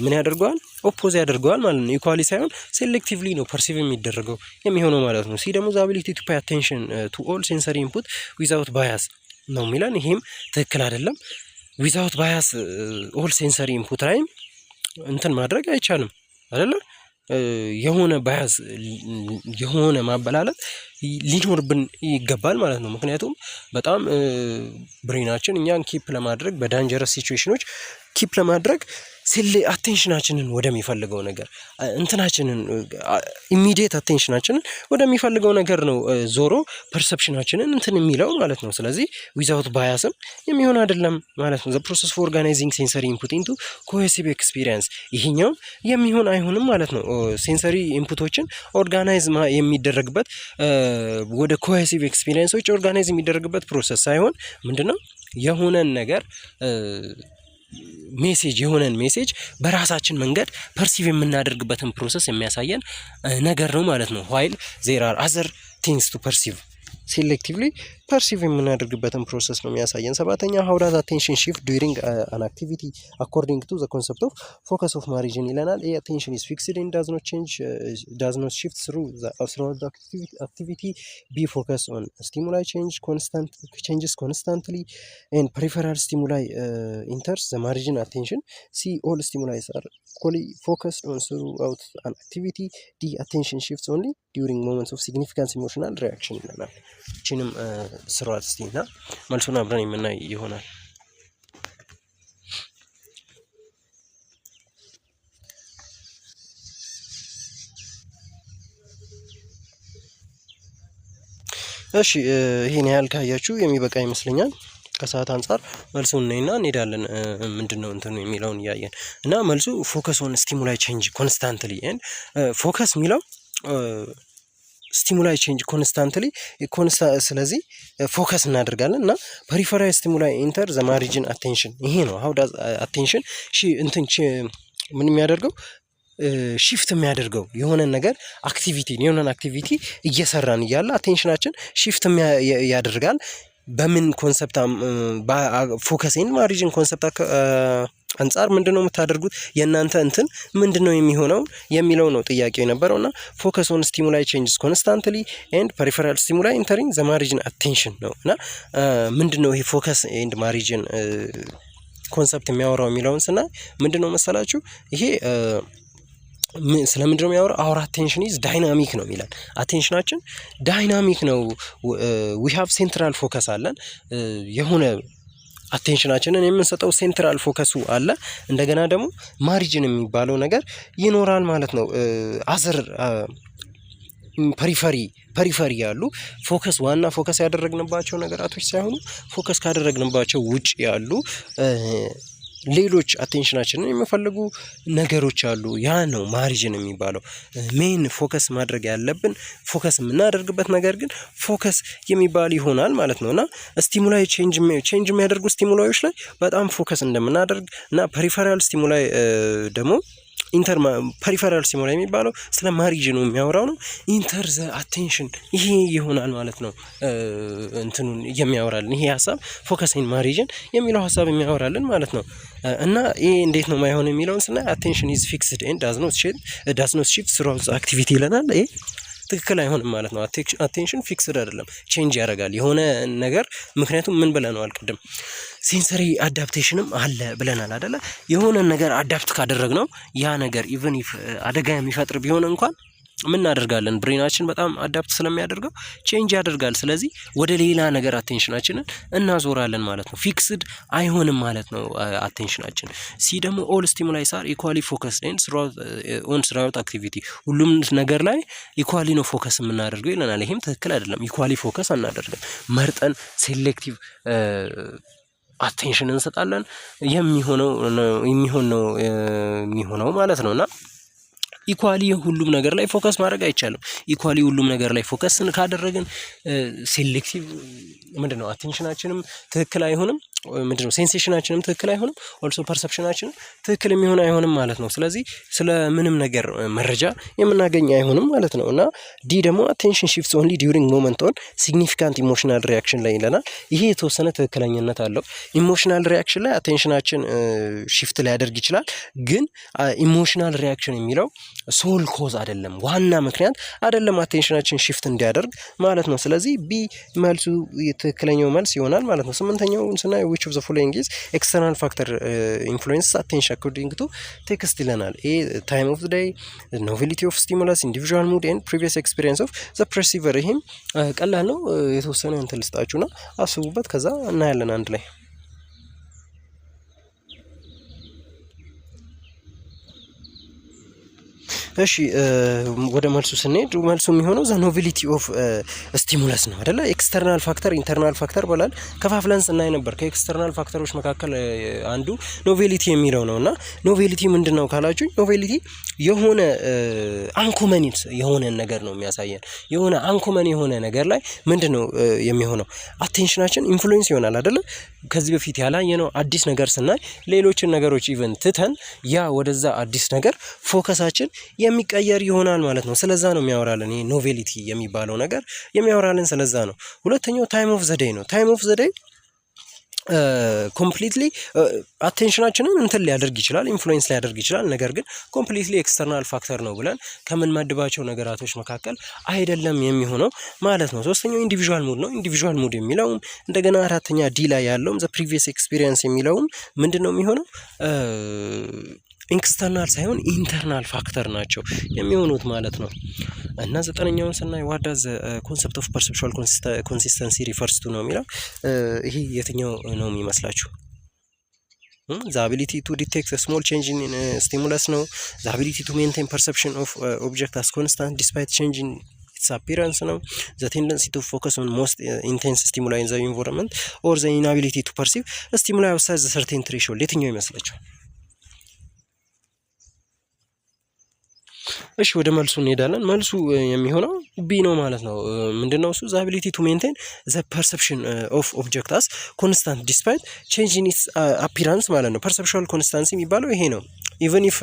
ምን ያደርገዋል? ኦፖዝ ያደርገዋል ማለት ነው። ኢኳሊ ሳይሆን ሴሌክቲቭሊ ነው ፐርሲቭ የሚደረገው የሚሆነው ማለት ነው። ሲ ደግሞ ዘ አቢሊቲ ቱ ፔይ አቴንሽን ቱ ኦል ሴንሰሪ ኢንፑት ዊዛውት ባያስ ነው የሚለን። ይሄም ትክክል አይደለም። ዊዛውት ባያስ ኦል ሴንሰሪ ኢንፑት ላይም እንትን ማድረግ አይቻልም አይደለ? የሆነ ባያዝ የሆነ ማበላለት ሊኖርብን ይገባል ማለት ነው። ምክንያቱም በጣም ብሬናችን እኛን ኪፕ ለማድረግ በዳንጀረስ ሲቹዌሽኖች ኪፕ ለማድረግ አቴንሽናችንን ወደሚፈልገው ነገር እንትናችንን ኢሚዲየት አቴንሽናችንን ወደሚፈልገው ነገር ነው ዞሮ ፐርሰፕሽናችንን እንትን የሚለው ማለት ነው። ስለዚህ ዊዛውት ባያስም የሚሆን አይደለም ማለት ነው። ዘ ፕሮሰስ ፎር ኦርጋናይዚንግ ሴንሰሪ ኢንፑት ኢንቱ ኮሄሲቭ ኤክስፒሪየንስ ይሄኛው የሚሆን አይሆንም ማለት ነው። ሴንሰሪ ኢንፑቶችን ኦርጋናይዝ የሚደረግበት ወደ ኮሄሲቭ ኤክስፒሪየንሶች ኦርጋናይዝ የሚደረግበት ፕሮሰስ ሳይሆን ምንድነው የሆነን ነገር ሜሴጅ የሆነን ሜሴጅ በራሳችን መንገድ ፐርሲቭ የምናደርግበትን ፕሮሰስ የሚያሳየን ነገር ነው ማለት ነው። while there are other things to perceive ሴሌክቲቭሊ ፐርሲቭ የምናደርግበትን ፕሮሰስ ነው የሚያሳየን። ሰባተኛ how does attention shift during an activity according to the concept of focus of margin ይለናል። attention is fixed and does not change does not shift throughout the activity. be focus on stimuli changes constantly and peripheral stimuli enters the margin attention. c all stimuli are equally focused on throughout an activity. d attention shifts only during moments of significant emotional reaction ይለናል። እቺንም ስሯት እስቲና መልሱን አብረን የምናይ ይሆናል። እሺ ይሄን ያህል ካያችሁ የሚበቃ ይመስለኛል። ከሰዓት አንፃር መልሱን ነይና እንሄዳለን። ምንድነው እንትኑ የሚለውን እያየን እና መልሱ ፎከስ ኦን ስቲሙላይ ቼንጅ ኮንስታንትሊ ኤንድ ፎከስ የሚለው ስቲሙላይ ቼንጅ ኮንስታንትሊ ስለዚህ ፎከስ እናደርጋለን እና ፐሪፈራል ስቲሙላይ ኢንተር ዘ ማሪጅን አቴንሽን ይሄ ነው። how does attention እንትን ምን የሚያደርገው ሺፍት የሚያደርገው የሆነን ነገር የሆነን አክቲቪቲ እየሰራን እያለ አቴንሽናችን ሺፍት ያደርጋል። በምን ኮንሰፕት ፎከስን ማሪጅን ኮንሰፕት አንጻር ምንድነው የምታደርጉት? የእናንተ እንትን ምንድነው የሚሆነው የሚለው ነው ጥያቄው የነበረውና ፎከስ ኦን ስቲሙላይ ቼንጅስ ኮንስታንትሊ ኤንድ ፐሪፈራል ስቲሙላይ ኢንተሪንግ ዘ ማሪጅን አቴንሽን ነው። እና ምንድነው ይሄ ፎከስ ኤንድ ማሪጅን ኮንሰፕት የሚያወራው የሚለውን ስናይ ምንድነው መሰላችሁ ይሄ ስለምንድን ነው የሚያወራው? አወር አቴንሽን ኢዝ ዳይናሚክ ነው የሚለን። አቴንሽናችን ዳይናሚክ ነው። ዊ ሃቭ ሴንትራል ፎከስ አለን። የሆነ አቴንሽናችንን የምንሰጠው ሴንትራል ፎከሱ አለ። እንደገና ደግሞ ማሪጅን የሚባለው ነገር ይኖራል ማለት ነው። አዘር ፐሪፈሪ ያሉ ፎከስ ዋና ፎከስ ያደረግንባቸው ነገራቶች ሳይሆኑ ፎከስ ካደረግንባቸው ውጭ ያሉ ሌሎች አቴንሽናችንን የሚፈልጉ ነገሮች አሉ። ያ ነው ማሪጅን የሚባለው። ሜን ፎከስ ማድረግ ያለብን ፎከስ የምናደርግበት ነገር ግን ፎከስ የሚባል ይሆናል ማለት ነው። እና ስቲሙላይ ቼንጅ የሚያደርጉ ስቲሙላዮች ላይ በጣም ፎከስ እንደምናደርግ እና ፐሪፈራል ስቲሙላይ ደግሞ ፐሪፈራል ስቲሙላይ የሚባለው ስለ ማሪጅኑ የሚያወራው ነው። ኢንተር ዘ አቴንሽን ይሄ ይሆናል ማለት ነው። እንትኑን የሚያወራልን ይሄ ሀሳብ ፎከስን ማሪጅን የሚለው ሀሳብ የሚያወራልን ማለት ነው። እና ይሄ እንዴት ነው ማይሆን የሚለውን ስናይ አቴንሽን ኢዝ ፊክስድ ኤንድ ዳዝ ኖት ሺፍት ስሩአውት ዘ አክቲቪቲ ይለናል። ይሄ ትክክል አይሆንም ማለት ነው። አቴንሽን ፊክስድ አይደለም፣ ቼንጅ ያደርጋል የሆነ ነገር። ምክንያቱም ምን ብለናል ቅድም? ሴንሰሪ አዳፕቴሽንም አለ ብለናል አይደለ? የሆነ ነገር አዳፕት ካደረግነው ያ ነገር ኢቨን ኢፍ አደጋ የሚፈጥር ቢሆን እንኳን ምን እናደርጋለን? ብሬናችን በጣም አዳፕት ስለሚያደርገው ቼንጅ ያደርጋል። ስለዚህ ወደ ሌላ ነገር አቴንሽናችንን እናዞራለን ማለት ነው። ፊክስድ አይሆንም ማለት ነው አቴንሽናችን። ሲ ደግሞ ኦል ስቲሙላይስ አር ኢኳሊ ፎከስድ ኤንድ ኦን ስራውት አክቲቪቲ፣ ሁሉም ነገር ላይ ኢኳሊ ነው ፎከስ የምናደርገው ይለናል። ይሄም ትክክል አይደለም። ኢኳሊ ፎከስ አናደርግም። መርጠን ሴሌክቲቭ አቴንሽን እንሰጣለን። የሚሆነው ማለት ነውና ኢኳሊ ሁሉም ነገር ላይ ፎከስ ማድረግ አይቻልም። ኢኳሊ ሁሉም ነገር ላይ ፎከስን ካደረግን ሴሌክቲቭ ምንድነው አቴንሽናችንም ትክክል አይሆንም። ምንድነው ሴንሴሽናችንም ትክክል አይሆንም። ኦልሶ ፐርሰፕሽናችንም ትክክል የሚሆን አይሆንም ማለት ነው። ስለዚህ ስለ ምንም ነገር መረጃ የምናገኝ አይሆንም ማለት ነው። እና ዲ ደግሞ አቴንሽን ሺፍትስ ኦንሊ ዲዩሪንግ ሞመንት ኦን ሲግኒፊካንት ኢሞሽናል ሪያክሽን ላይ ይለናል። ይሄ የተወሰነ ትክክለኝነት አለው። ኢሞሽናል ሪያክሽን ላይ አቴንሽናችን ሺፍት ሊያደርግ ይችላል። ግን ኢሞሽናል ሪያክሽን የሚለው ሶል ኮዝ አይደለም፣ ዋና ምክንያት አይደለም አቴንሽናችን ሺፍት እንዲያደርግ ማለት ነው። ስለዚህ ቢ መልሱ ትክክለኛው መልስ ይሆናል ማለት ነው። ስምንተኛውን ስናይ which of the following is external factor influences attention according to text ይለናል። ኤ time of the day, the novelty of stimulus, individual mood and previous experience of the perceiver። ይሄም ቀላል ነው። የተወሰነ እንትን ልስጣችሁና አስቡበት፣ ከዛ እናያለን አንድ ላይ። እሺ ወደ መልሱ ስንሄድ መልሱ የሚሆነው ዘ ኖቬሊቲ ኦፍ ስቲሙለስ ነው አይደለ? ኤክስተርናል ፋክተር ኢንተርናል ፋክተር ብለን ከፋፍለን ስናይ ነበር። ከኤክስተርናል ፋክተሮች መካከል አንዱ ኖቬሊቲ የሚለው ነው። እና ኖቬሊቲ ምንድን ነው ካላችሁ፣ ኖቬሊቲ የሆነ አንኮመን የሆነ ነገር ነው የሚያሳየን። የሆነ አንኮመን የሆነ ነገር ላይ ምንድን ነው የሚሆነው? አቴንሽናችን ኢንፍሉዌንስ ይሆናል አይደለ? ከዚህ በፊት ያላየነው አዲስ ነገር ስናይ ሌሎችን ነገሮች ኢቨን ትተን ያ ወደዛ አዲስ ነገር ፎከሳችን የሚቀየር ይሆናል ማለት ነው። ስለዛ ነው የሚያወራልን ይሄ ኖቬሊቲ የሚባለው ነገር የሚያወራልን ስለዛ ነው። ሁለተኛው ታይም ኦፍ ዘ ዴይ ነው። ታይም ኦፍ ዘ ዴይ ኮምፕሊትሊ አቴንሽናችንን እንትን ሊያደርግ ይችላል፣ ኢንፍሉዌንስ ሊያደርግ ይችላል። ነገር ግን ኮምፕሊትሊ ኤክስተርናል ፋክተር ነው ብለን ከምንመድባቸው ነገራቶች መካከል አይደለም የሚሆነው ማለት ነው። ሶስተኛው ኢንዲቪዥዋል ሙድ ነው። ኢንዲቪዥዋል ሙድ የሚለውም እንደገና አራተኛ ዲ ላይ ያለውም ዘ ፕሪቪየስ ኤክስፒሪየንስ የሚለውም ምንድን ነው የሚሆነው? ኤክስተርናል ሳይሆን ኢንተርናል ፋክተር ናቸው የሚሆኑት ማለት ነው። እና ዘጠነኛውን ስናይ ዋት ዳዝ ኮንሰፕት ኦፍ ፐርሰፕቹዋል ኮንሲስተንሲ ሪፈርስ ቱ ነው የሚለው። ይሄ የትኛው ነው የሚመስላችሁ? ዘ አቢሊቲ ቱ ዲቴክት ስሞል ቼንጅ ኢን ስቲሙለስ ነው። ዘ አቢሊቲ ቱ ሜንቴን ፐርሰፕሽን ኦፍ ኦብጀክት አስ ኮንስታንት ዲስፓይት ቼንጅ ኢን ኢትስ አፒራንስ ነው። ዘ ቴንደንሲ ቱ ፎከስ ኦን ሞስት ኢንቴንስ ስቲሙላይ ኢን ዘ ኢንቫይሮንመንት ኦር ዘ ኢንአቢሊቲ ቱ ፐርሲቭ ስቲሙላይ አውትሳይድ ዘ ሰርቴን ትሬሽሆልድ የትኛው ይመስላችኋል? እሺ ወደ መልሱ እንሄዳለን። መልሱ የሚሆነው ቢ ነው ማለት ነው። ምንድነው እሱ? ዘ አቢሊቲ ቱ ሜንቴን ዘ ፐርሰፕሽን ኦፍ ኦብጀክት አስ ኮንስታንት ዲስፓይት ቼንጅ ኢን ኢትስ አፒራንስ ማለት ነው። ፐርሰፕቹዋል ኮንስታንሲ የሚባለው ይሄ ነው። ኢቨን ኢፍ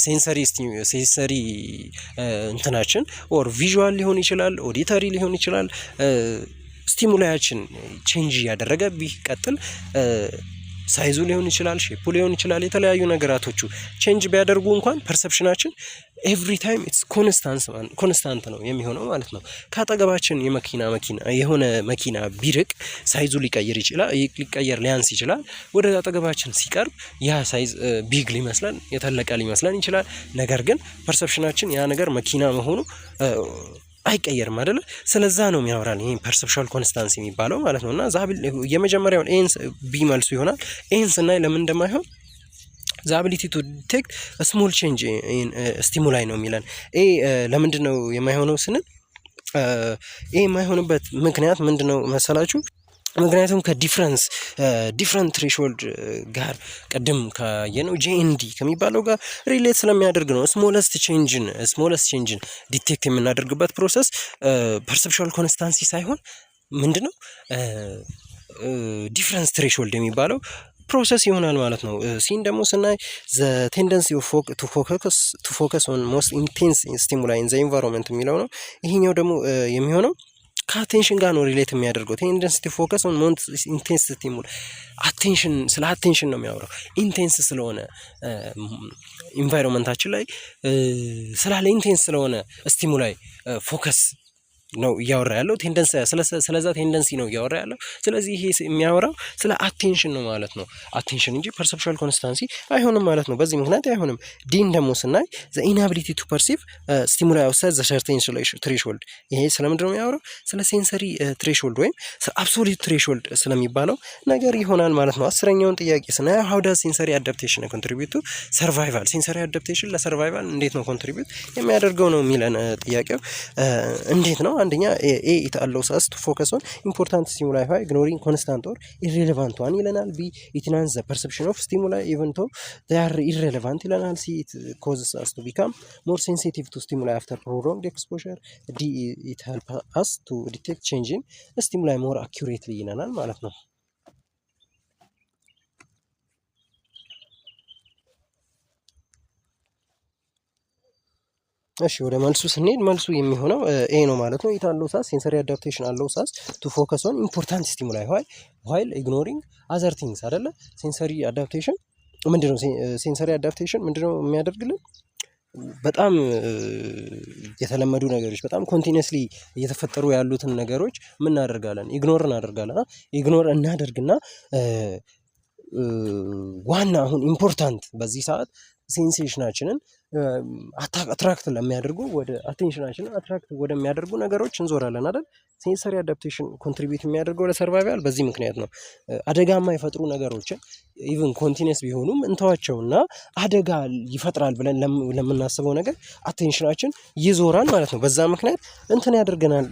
ሴንሰሪ እንትናችን ኦር ቪዥዋል ሊሆን ይችላል፣ ኦዲተሪ ሊሆን ይችላል፣ ስቲሙላያችን ቼንጅ እያደረገ ቢቀጥል ሳይዙ ሊሆን ይችላል፣ ሼፑ ሊሆን ይችላል። የተለያዩ ነገራቶቹ ቼንጅ ቢያደርጉ እንኳን ፐርሰፕሽናችን ኤቭሪ ታይም ኢትስ ኮንስታንት ነው የሚሆነው ማለት ነው። ከአጠገባችን የሆነ መኪና ቢርቅ ሳይዙ ሊቀየር ሊያንስ ይችላል። ወደ አጠገባችን ሲቀርብ ያ ሳይዝ ቢግ ሊመስለን የተለቀ ሊመስለን ይችላል። ነገር ግን ፐርሰፕሽናችን ያ ነገር መኪና መሆኑ አይቀየርም አይደለ? ስለዛ ነው የሚያወራል ይሄ ፐርሰፕቹዋል ኮንስታንሲ የሚባለው ማለት ነው። እና የመጀመሪያውን ኤንስ ቢ መልሱ ይሆናል። ኤንስ እና ለምን እንደማይሆን the ability to detect a small change in stimuli ነው የሚለን። ለምንድን ነው የማይሆነው ስንል የማይሆንበት ምክንያት ምንድነው መሰላችሁ? ምክንያቱም ዲፍረንት ትሬሽሆልድ ጋር ቅድም ካየነው ጄኤንዲ ከሚባለው ጋር ሪሌት ስለሚያደርግ ነው። ስሞለስት ቼንጅን ዲቴክት የምናደርግበት ፕሮሰስ ፐርሰፕቹዋል ኮንስታንሲ ሳይሆን ምንድነው ዲፍረንስ ትሬሽሆልድ የሚባለው ፕሮሰስ ይሆናል ማለት ነው። ሲን ደግሞ ስናይ ዘ ቴንደንሲ ቱ ፎከስ ኦን ሞስት ኢንቴንስ ስቲሙላይ ኢን ዘ ኢንቫይሮንመንት የሚለው ነው። ይሄኛው ደግሞ የሚሆነው ከአቴንሽን ጋር ነው ሪሌት የሚያደርገው። ቴንደንሲ ቱ ፎከስ ኦን ሞስት ኢንቴንስ ስቲሙላይ ስለ አቴንሽን ነው የሚያወራው። ኢንቴንስ ስለሆነ ኢንቫይሮንመንታችን ላይ ስላለ ኢንቴንስ ስለሆነ ስቲሙላይ ፎከስ ነው እያወራ ያለው። ስለዛ ቴንደንሲ ነው እያወራ ያለው። ስለዚህ ይሄ የሚያወራው ስለ አቴንሽን ነው ማለት ነው። አቴንሽን እንጂ ፐርሰፕቹዋል ኮንስታንሲ አይሆንም ማለት ነው። በዚህ ምክንያት አይሆንም። ዲን ደግሞ ስናይ ዘ ኢንአቢሊቲ ቱ ፐርሲቭ ስቲሙላይ አውትሳይድ ዘ ሰርቴን ትሬሽሆልድ። ይሄ ስለምንድን ነው የሚያወራው? ስለ ሴንሰሪ ትሬሽሆልድ ወይም አብሶሉት ትሬሽሆልድ ስለሚባለው ነገር ይሆናል ማለት ነው። 10ኛውን ጥያቄ ስናይ ሃው ዳዝ ሴንሰሪ አዳፕቴሽን ኮንትሪቢዩት ቱ ሰርቫይቫል። ሴንሰሪ አዳፕቴሽን ለሰርቫይቫል እንዴት ነው ኮንትሪቢዩት የሚያደርገው ነው የሚለን ጥያቄው። እንዴት ነው? አንደኛ ኢት አሎውስ አስ ቱ ፎከስ ኦን ኢምፖርታንት ስቲሙላይ ዋይል ኢግኖሪንግ ኮንስታንት ኦር ኢሬሌቫንት ዋን ይለናል። ቢ ኢት ኢንሃንስ ዘ ፐርሰፕሽን ኦፍ ስቲሙላይ ኢቨን ቶ ዜይ አር ኢሬሌቫንት ይለናል። ሲ ኢት ኮዝስ አስ ቱ ቢካም ሞር ሴንሲቲቭ ቱ ስቲሙላይ አፍተር ፕሮሎንግድ ኤክስፖዠር። ዲ ኢት ሄልፕ አስ ቱ ዲቴክት ቼንጅ ኢን ስቲሙላይ ሞር አኩሬትሊ ይለናል ማለት ነው። እሺ ወደ መልሱ ስንሄድ መልሱ የሚሆነው ኤ ነው ማለት ነው። ኢት አሎውስ አስ ሴንሰሪ አዳፕቴሽን አሎውስ አስ ቱ ፎከስ ኦን ኢምፖርታንት ስቲሙላይ ዋይል ኢግኖሪንግ አዘር ቲንግስ አይደለ? ሴንሰሪ አዳፕቴሽን ምንድነው? ሴንሰሪ አዳፕቴሽን ምንድነው የሚያደርግልን? በጣም የተለመዱ ነገሮች በጣም ኮንቲኒየስሊ እየተፈጠሩ ያሉትን ነገሮች ምን እናደርጋለን? ኢግኖር እናደርግና ዋና አሁን ኢምፖርታንት በዚህ ሰዓት ሴንሴሽናችንን አትራክት ለሚያደርጉ ወደ አቴንሽናችንን አትራክት ወደሚያደርጉ ነገሮች እንዞራለን አይደል? ሴንሰሪ አዳፕቴሽን ኮንትሪቢዩት የሚያደርገው ለሰርቫይቫል በዚህ ምክንያት ነው። አደጋ የማይፈጥሩ ነገሮችን ኢቭን ኮንቲኒየስ ቢሆኑም እንተዋቸውና አደጋ ይፈጥራል ብለን ለምናስበው ነገር አቴንሽናችን ይዞራል ማለት ነው። በዛ ምክንያት እንትን ያደርገናል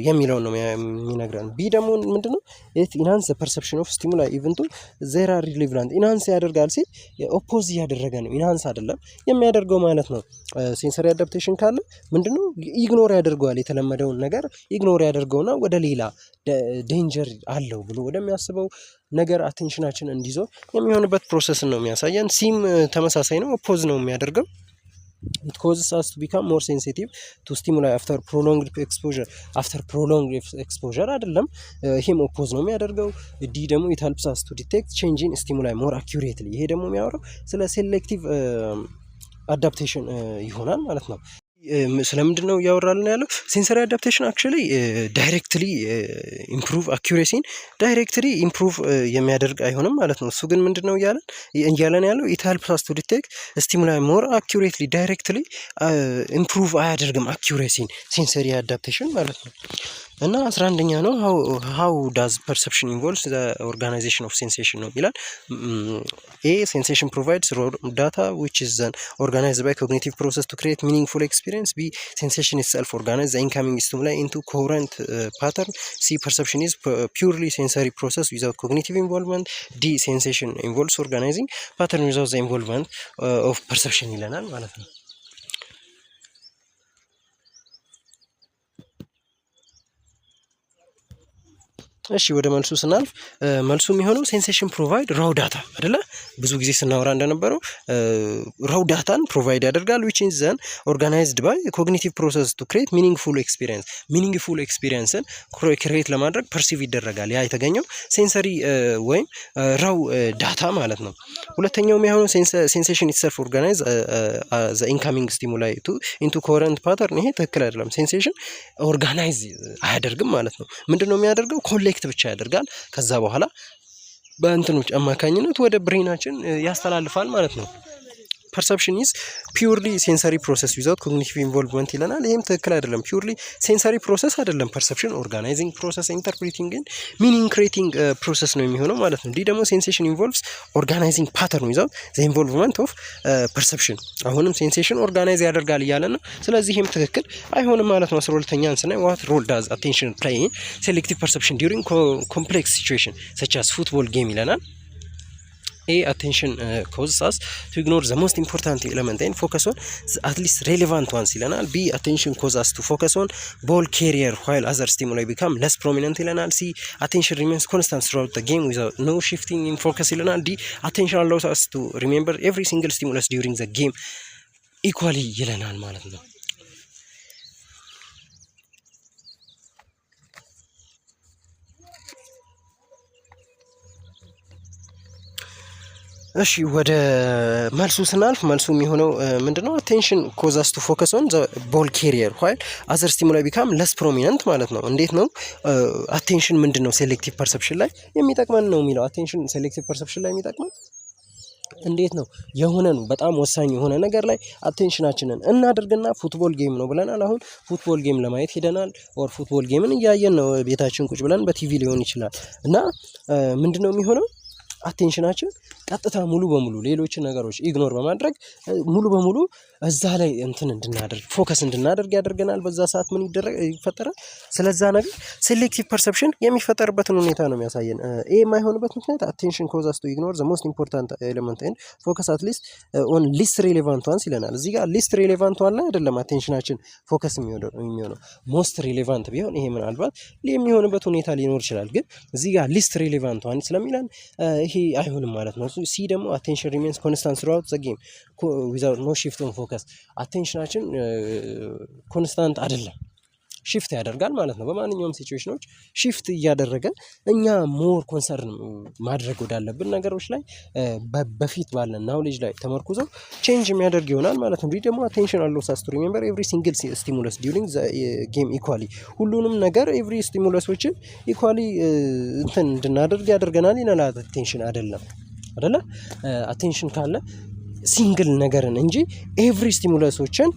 የሚለውን ነው የሚነግረን። ቢ ደግሞ ምንድነው? ኢንሃንስ ፐርሰፕሽን ኦፍ ስቲሙላይ ኢቭን ቱ ዜር አር ሪሌቫንት። ኢንሃንስ ያደርጋል ሲል ኦፖዝ እያደረገ ነው። ኢንሃንስ አይደለም የሚያደርገው ማለት ነው። ሴንሰሪ አዳፕቴሽን ካለ ምንድነው? ኢግኖር ያደርገዋል። የተለመደውን ነገር ኢግኖር ያደርገውና ወደ ሌላ ዴንጀር አለው ብሎ ወደሚያስበው ነገር አቴንሽናችን እንዲዞር የሚሆንበት ፕሮሰስ ነው የሚያሳየን። ሲም ተመሳሳይ ነው። ኦፖዝ ነው የሚያደርገው። it causes us to become more sensitive to stimuli after prolonged exposure አይደለም። ይሄም ኦፖዝ ነው የሚያደርገው። ዲ ደግሞ it helps us to detect change in stimuli more accurately። ይሄ ደግሞ የሚያወራው ስለ ሴሌክቲቭ አዳፕቴሽን ይሆናል ማለት ነው። ስለምንድን ነው እያወራልን ያለው? ሴንሰሪ አዳፕቴሽን አክቹዋሊ ዳይሬክትሊ ኢምፕሩቭ አኩሬሲን ዳይሬክትሊ ኢምፕሩቭ የሚያደርግ አይሆንም ማለት ነው። እሱ ግን ምንድን ነው እያለን ያለው? ኢት ሄልፕስ አስ ቱ ዲቴክት ስቲሙላይ ሞር አኩሬትሊ። ዳይሬክትሊ ኢምፕሩቭ አያደርግም አኩሬሲን ሴንሰሪ አዳፕቴሽን ማለት ነው። እና 11ኛ ነው ሃው ዳዝ ፐርሰፕሽን ኢንቮልቭስ ዘ ኦርጋናይዜሽን ኦፍ ሴንሴሽን ነው ይላል። ኤ ሴንሴሽን ፕሮቫይድስ ሮ ዳታ ዊች ኢዝ ዘን ኦርጋናይዝድ ባይ ኮግኒቲቭ ፕሮሰስ ቱ ክሪኤት ሚኒንግፉል ኤክስፒሪየንስ። ቢ ሴንሴሽን ኢትሰልፍ ኦርጋናይዝ ዘ ኢንካሚንግ ስቲሙላይ ኢንቱ ኮሄረንት ፓተርን። ሲ ፐርሰፕሽን ኢዝ ፒውርሊ ሴንሰሪ ፕሮሰስ ዊዛውት ኮግኒቲቭ ኢንቮልቭመንት። ዲ ሴንሴሽን ኢንቮልቭስ ኦርጋናይዚንግ ፓተርን ዊዛውት ዘ ኢንቮልቭመንት ኦፍ ፐርሰፕሽን ይለናል ማለት ነው። እሺ ወደ መልሱ ስናልፍ መልሱ የሚሆነው ሴንሴሽን ፕሮቫይድ ራው ዳታ አይደለ? ብዙ ጊዜ ስናወራ እንደነበረው ራው ዳታን ፕሮቫይድ ያደርጋል which is then organized by cognitive process to create meaningful experienceን ክሬት ለማድረግ ፐርሲቭ ይደረጋል። ያ የተገኘው ሴንሰሪ ወይም ራው ዳታ ማለት ነው። ሁለተኛው የሚሆነው ሴንሴሽን ኢትሰልፍ ኦርጋናይዝ ዘ ኢንካሚንግ ስቲሙላይ ኢንቱ ኮረንት ፓተርን። ይሄ ትክክል አይደለም። ሴንሴሽን ኦርጋናይዝ አያደርግም ማለት ነው። ምንድነው የሚያደርገው? ኮሌክት ብቻ ያደርጋል። ከዛ በኋላ በእንትኖች አማካኝነት ወደ ብሬናችን ያስተላልፋል ማለት ነው። ፐርሰፕሽን ኢዝ ፒውርሊ ሴንሰሪ ፕሮሰስ ዊዛውት ኮግኒቲቭ ኢንቮልቭመንት ይለናል። ይህም ትክክል አይደለም። ፒውርሊ ሴንሰሪ ፕሮሰስ አይደለም ፐርሰፕሽን፣ ኦርጋናይዚንግ ፕሮሰስ፣ ኢንተርፕሬቲንግ ሚኒንግ ክሬቲንግ ፕሮሰስ ነው የሚሆነው ማለት ነው። ዲ ደግሞ ሴንሴሽን ኢንቮልቭስ ኦርጋናይዚንግ ፓተርን ዊዛውት ዘ ኢንቮልቭመንት ኦፍ ፐርሰፕሽን። አሁንም ሴንሴሽን ኦርጋናይዝ ያደርጋል እያለ ነው። ስለዚህ ይህም ትክክል አይሆንም ማለት ነው። 12ኛን ስናይ ዋት ሮል ዳዝ አቴንሽን ፕሌይ ኢን ሴሌክቲቭ ፐርሰፕሽን ዲዩሪንግ ኮምፕሌክስ ሲቹዌሽን ሰች አስ ፉትቦል ጌም ይለናል። attention causes us to ignore the most important element and focus on at least relevant ones ይለናል። B attention causes us to focus on ball carrier while other stimuli become less prominent ይለናል። C attention remains constant throughout the game without no shifting in focus ይለናል። D attention allows us to remember every single stimulus during the game equally ይለናል ማለት ነው። እሺ ወደ መልሱ ስናልፍ መልሱ የሚሆነው ምንድነው? አቴንሽን ኮዛስ ቱ ፎከስ ኦን ዘ ቦል ካሪየር ዋይል አዘር ስቲሙላይ ቢካም ለስ ፕሮሚነንት ማለት ነው። እንዴት ነው አቴንሽን ምንድነው ሴሌክቲቭ ፐርሰፕሽን ላይ የሚጠቅመን ነው የሚለው። አቴንሽን ሴሌክቲቭ ፐርሰፕሽን ላይ የሚጠቅመን እንዴት ነው? የሆነን በጣም ወሳኝ የሆነ ነገር ላይ አቴንሽናችንን እናደርግና ፉትቦል ጌም ነው ብለናል። አሁን ፉትቦል ጌም ለማየት ሄደናል። ኦር ፉትቦል ጌምን እያየን ነው ቤታችን ቁጭ ብለን በቲቪ ሊሆን ይችላል። እና ምንድነው የሚሆነው? አቴንሽናችን ቀጥታ ሙሉ በሙሉ ሌሎችን ነገሮች ኢግኖር በማድረግ ሙሉ በሙሉ እዛ ላይ እንትን እንድናደርግ ፎከስ እንድናደርግ ያደርገናል። በዛ ሰዓት ምን ይፈጠራል? ስለዛ ነገር ሴሌክቲቭ ፐርሰፕሽን የሚፈጠርበትን ሁኔታ ነው የሚያሳየን። ይሄ የማይሆንበት ምክንያት አቴንሽን ኮዛስ ቱ ኢግኖር ዘ ሞስት ኢምፖርታንት ኤሌመንት ኤንድ ፎከስ አት ሊስት ኦን ሊስት ሪሌቫንት ዋንስ ይለናል። እዚህ ጋር ሊስት ሪሌቫንት ዋን ላይ አይደለም አቴንሽናችን ፎከስ የሚሆነው ሞስት ሪሌቫንት ቢሆን ይሄ ምናልባት የሚሆንበት ሁኔታ ሊኖር ይችላል። ግን እዚህ ጋር ሊስት ሪሌቫንት ዋን ስለሚለን ይሄ አይሆንም ማለት ነው። ሲ ደግሞ አቴንሽን ሪሜንስ ኮንስታንት ስራውት ዘ ጌም ዊዛውት ኖ ሺፍት ኦን ፎከስ። አቴንሽናችን ኮንስታንት አይደለም፣ ሺፍት ያደርጋል ማለት ነው። በማንኛውም ሲቹዌሽኖች ሺፍት እያደረገ እኛ ሞር ኮንሰርን ማድረግ ወዳለብን ነገሮች ላይ በፊት ባለን ናውሌጅ ላይ ተመርኩዘው ቼንጅ የሚያደርግ ይሆናል ማለት ነው። ደግሞ አቴንሽን አሎውስ አስ ቱ ሪሜምበር ኤቭሪ ሲንግል ስቲሙለስ ዲዩሪንግ ዘ ጌም ኢኳሊ። ሁሉንም ነገር ኤቭሪ ስቲሙለሶችን ኢኳሊ እንትን እንድናደርግ ያደርገናል ይላል። አቴንሽን አይደለም አይደለ? አቴንሽን ካለ ሲንግል ነገርን እንጂ ኤቭሪ ስቲሙለሶችን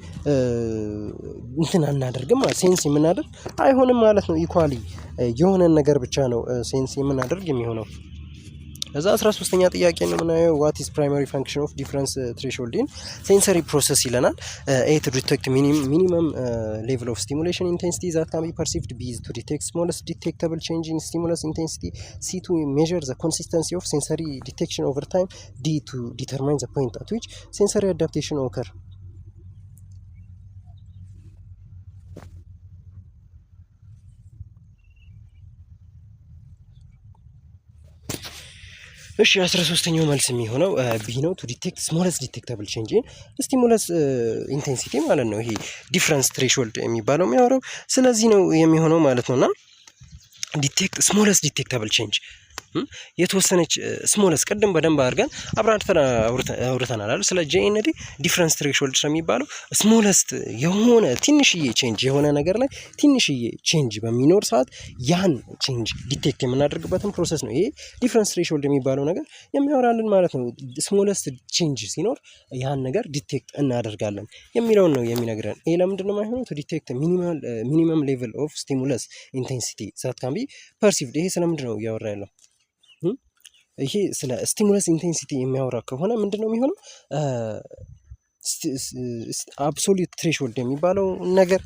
እንትን አናደርግም ማለት ሴንስ የምናደርግ አይሆንም ማለት ነው። ኢኳሊ የሆነን ነገር ብቻ ነው ሴንስ የምናደርግ የሚሆነው። እዛ 13ኛ ጥያቄ ነው የምናየው ዋት ኢዝ ፕራይማሪ ፋንክሽን ኦፍ ዲፍረንስ ትሬሽሆልድ ኢን ሴንሰሪ ፕሮሰስ ይለናል። ኤ ቱ ዲቴክት ሚኒመም ሌቭል ኦፍ ስቲሙሌሽን ኢንቴንሲቲ ዛት ካን ቢ ፐርሲቭድ፣ ቢ ቱ ዲቴክት ስሞለስት ዲቴክተብል ቼንጅ ኢን ስቲሙለስ ኢንቴንሲቲ፣ ሲ ቱ ሜዠር ዘ ኮንሲስተንሲ ኦፍ ሴንሰሪ ዲቴክሽን ኦቨር ታይም፣ ዲ ቱ ዲተርማይን ዘ ፖይንት አት ዊች ሴንሰሪ አዳፕቴሽን ኦከር። እሺ 13ኛው መልስ የሚሆነው ቢ ነው። ቱ ዲቴክት ስሞለስ ዲቴክተብል ቼንጅ ኢን ስቲሙለስ ኢንቴንሲቲ ማለት ነው። ይሄ ዲፍረንስ ትሬሽሆልድ የሚባለው የሚያወራው ስለዚህ ነው የሚሆነው ማለት ነውና ዲቴክት ስሞለስ ዲቴክተብል ቼንጅ የተወሰነች ስሞለስ ቅድም በደንብ አድርገን አውርተናል አይደል? ስለ ጄኤንዲ ዲፍረንስ ትሬሽሆልድ ስለሚባለው ስሞለስት የሆነ ትንሽዬ ቼንጅ የሆነ ነገር ላይ ትንሽዬ ቼንጅ በሚኖር ሰዓት ያን ቼንጅ ዲቴክት የምናደርግበትን ፕሮሰስ ነው ይሄ ዲፍረንስ ትሬሽሆልድ የሚባለው ነገር የሚያወራልን ማለት ነው። ስሞለስት ቼንጅ ሲኖር ያን ነገር ዲቴክት እናደርጋለን የሚለውን ነው የሚነግረን። ይሄ ለምንድን ነው የማይሆነው? ቱ ዲቴክት ሚኒመም ሌቭል ኦፍ ስቲሙለስ ኢንቴንሲቲ ዛት ካን ቢ ፐርሲቭድ። ይሄ ስለምንድን ነው እያወራ ያለው? ይሄ ስለ ስቲሙለስ ኢንቴንሲቲ የሚያወራ ከሆነ ምንድን ነው የሚሆነው? አብሶሉት ትሬሽሆልድ የሚባለው ነገር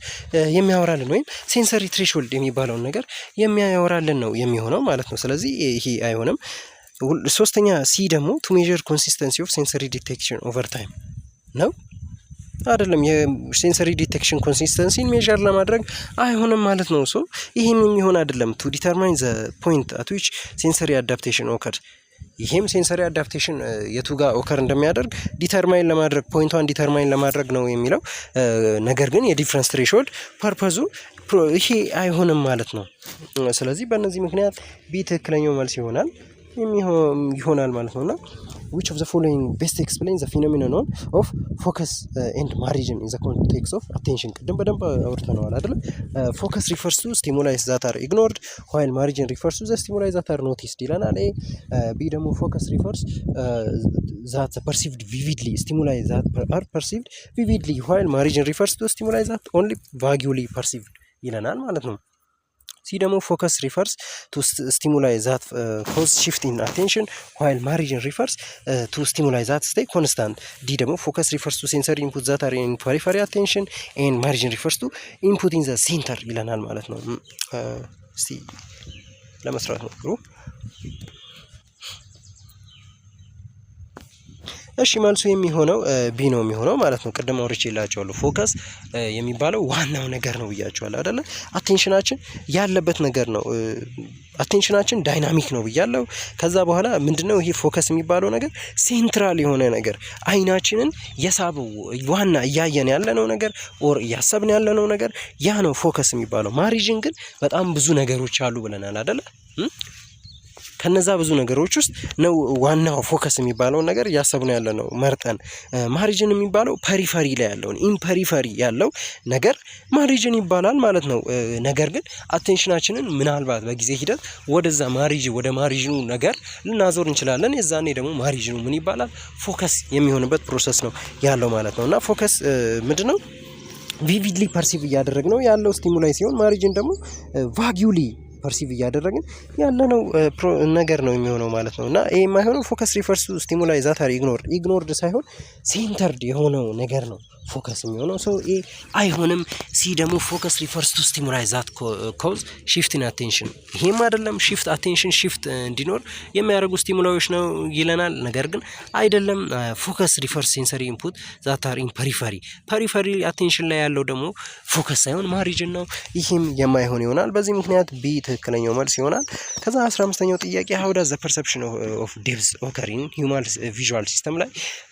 የሚያወራልን ወይም ሴንሰሪ ትሬሽሆልድ የሚባለውን ነገር የሚያወራልን ነው የሚሆነው ማለት ነው። ስለዚህ ይሄ አይሆንም። ሶስተኛ ሲ ደግሞ ቱ ሜዠር ኮንሲስተንሲ ኦፍ ሴንሰሪ ዲቴክሽን ኦቨር ታይም ነው። አይደለም የሴንሰሪ ዲቴክሽን ኮንሲስተንሲን ሜዠር ለማድረግ አይሆንም ማለት ነው። ሶ ይህም የሚሆን አይደለም ቱ ዲተርማይን ዘ ፖይንት አት ዊች ሴንሰሪ አዳፕቴሽን ኦከር። ይሄም ሴንሰሪ አዳፕቴሽን የቱ ጋር ኦከር እንደሚያደርግ ዲተርማይን ለማድረግ ፖይንቷን ዲተርማይን ለማድረግ ነው የሚለው። ነገር ግን የዲፍረንስ ትሬሾልድ ፐርፐዙ ይሄ አይሆንም ማለት ነው። ስለዚህ በእነዚህ ምክንያት ቢ ትክክለኛው መልስ ይሆናል ማለት ነውና which of the following best explains the phenomenon of focus and margin in the context of attention? ቅድም በደንብ አውርተነዋል አይደል? focus refers to stimuli that are ignored while margin refers to the stimuli that are noticed ይለናል። ቢ ደግሞ focus refers that perceived vividly, stimuli that are perceived vividly while margin refers to stimuli that only vaguely perceived ይለናል ማለት ነው። ሲ ደግሞ ፎከስ ሪፈርስ ቱ ስቲሙላይ ዛት ኮዝ ሽፍት ኢን አቴንሽን ዋይል ማሪጅን ሪፈርስ ቱ ስቲሙላይ ዛት ስቴይ ኮንስታንት። ዲ ደግሞ ፎከስ ሪፈርስ ቱ ሴንሰሪ ኢንፑት ዛት አር ኢን ፐሪፈሪ አቴንሽን ኤንድ ማሪጅን ሪፈርስ ቱ ኢንፑት ኢን ዘ ሴንተር ይለናል ማለት ነው። እስቲ ለመስራት ሞክሩ። እሺ መልሱ የሚሆነው ቢ ነው የሚሆነው ማለት ነው። ቅድም አውርቼላችኋለሁ ፎከስ የሚባለው ዋናው ነገር ነው ብያችኋለሁ አይደለ? አቴንሽናችን ያለበት ነገር ነው። አቴንሽናችን ዳይናሚክ ነው ብያለሁ። ከዛ በኋላ ምንድነው ይሄ ፎከስ የሚባለው ነገር ሴንትራል የሆነ ነገር አይናችንን የሳበው ዋና እያየን ያለነው ነገር ኦር እያሰብን ያለነው ነገር ያ ነው ፎከስ የሚባለው። ማሪጅን ግን በጣም ብዙ ነገሮች አሉ ብለናል አይደለ? ከነዛ ብዙ ነገሮች ውስጥ ነው ዋናው ፎከስ የሚባለው ነገር እያሰብነው ያለ ነው መርጠን። ማሪጅን የሚባለው ፐሪፈሪ ላይ ያለውን ኢምፐሪፈሪ ያለው ነገር ማሪጅን ይባላል ማለት ነው። ነገር ግን አቴንሽናችንን ምናልባት በጊዜ ሂደት ወደዛ ወደ ማሪጅኑ ነገር ልናዞር እንችላለን። የዛኔ ደግሞ ማሪጅኑ ምን ይባላል? ፎከስ የሚሆንበት ፕሮሰስ ነው ያለው ማለት ነው። እና ፎከስ ምንድነው? ቪቪድሊ ፐርሲቭ እያደረግነው ያለው ስቲሙላይ ሲሆን ማሪጅን ደግሞ ቫጊዩሊ ፐርሲቭ እያደረግን ያለነው ነገር ነው የሚሆነው ማለት ነው። እና ይሄ የማይሆነው ፎከስ ሪፈርስ ቱ ስቲሙላይ ዛት አር ኢግኖርድ ሳይሆን ሴንተርድ የሆነው ነገር ነው ፎከስ የሚሆነው። ሶ ኤ አይሆንም። ሲ ደግሞ ፎከስ ሪፈርስ ቱ ስቲሙላይ ዛት ኮዝ ሽፍት ኢን አቴንሽን። ይሄም አይደለም። ሽፍት አቴንሽን ሽፍት እንዲኖር የሚያደርጉ ስቲሙላዮች ነው ይለናል። ነገር ግን አይደለም። ፎከስ ሪፈርስ ሴንሰሪ ኢንፑት ዛት አር ኢን ፐሪፈሪ አቴንሽን ላይ ያለው ደግሞ ፎከስ ሳይሆን ማሪጅን ነው። ይህም የማይሆን ይሆናል። በዚህ ምክንያት ቢ ትክክለኛው መልስ ይሆናል። ከዛ 15ኛው ጥያቄ how does the perception of depth occur in human visual system ላይ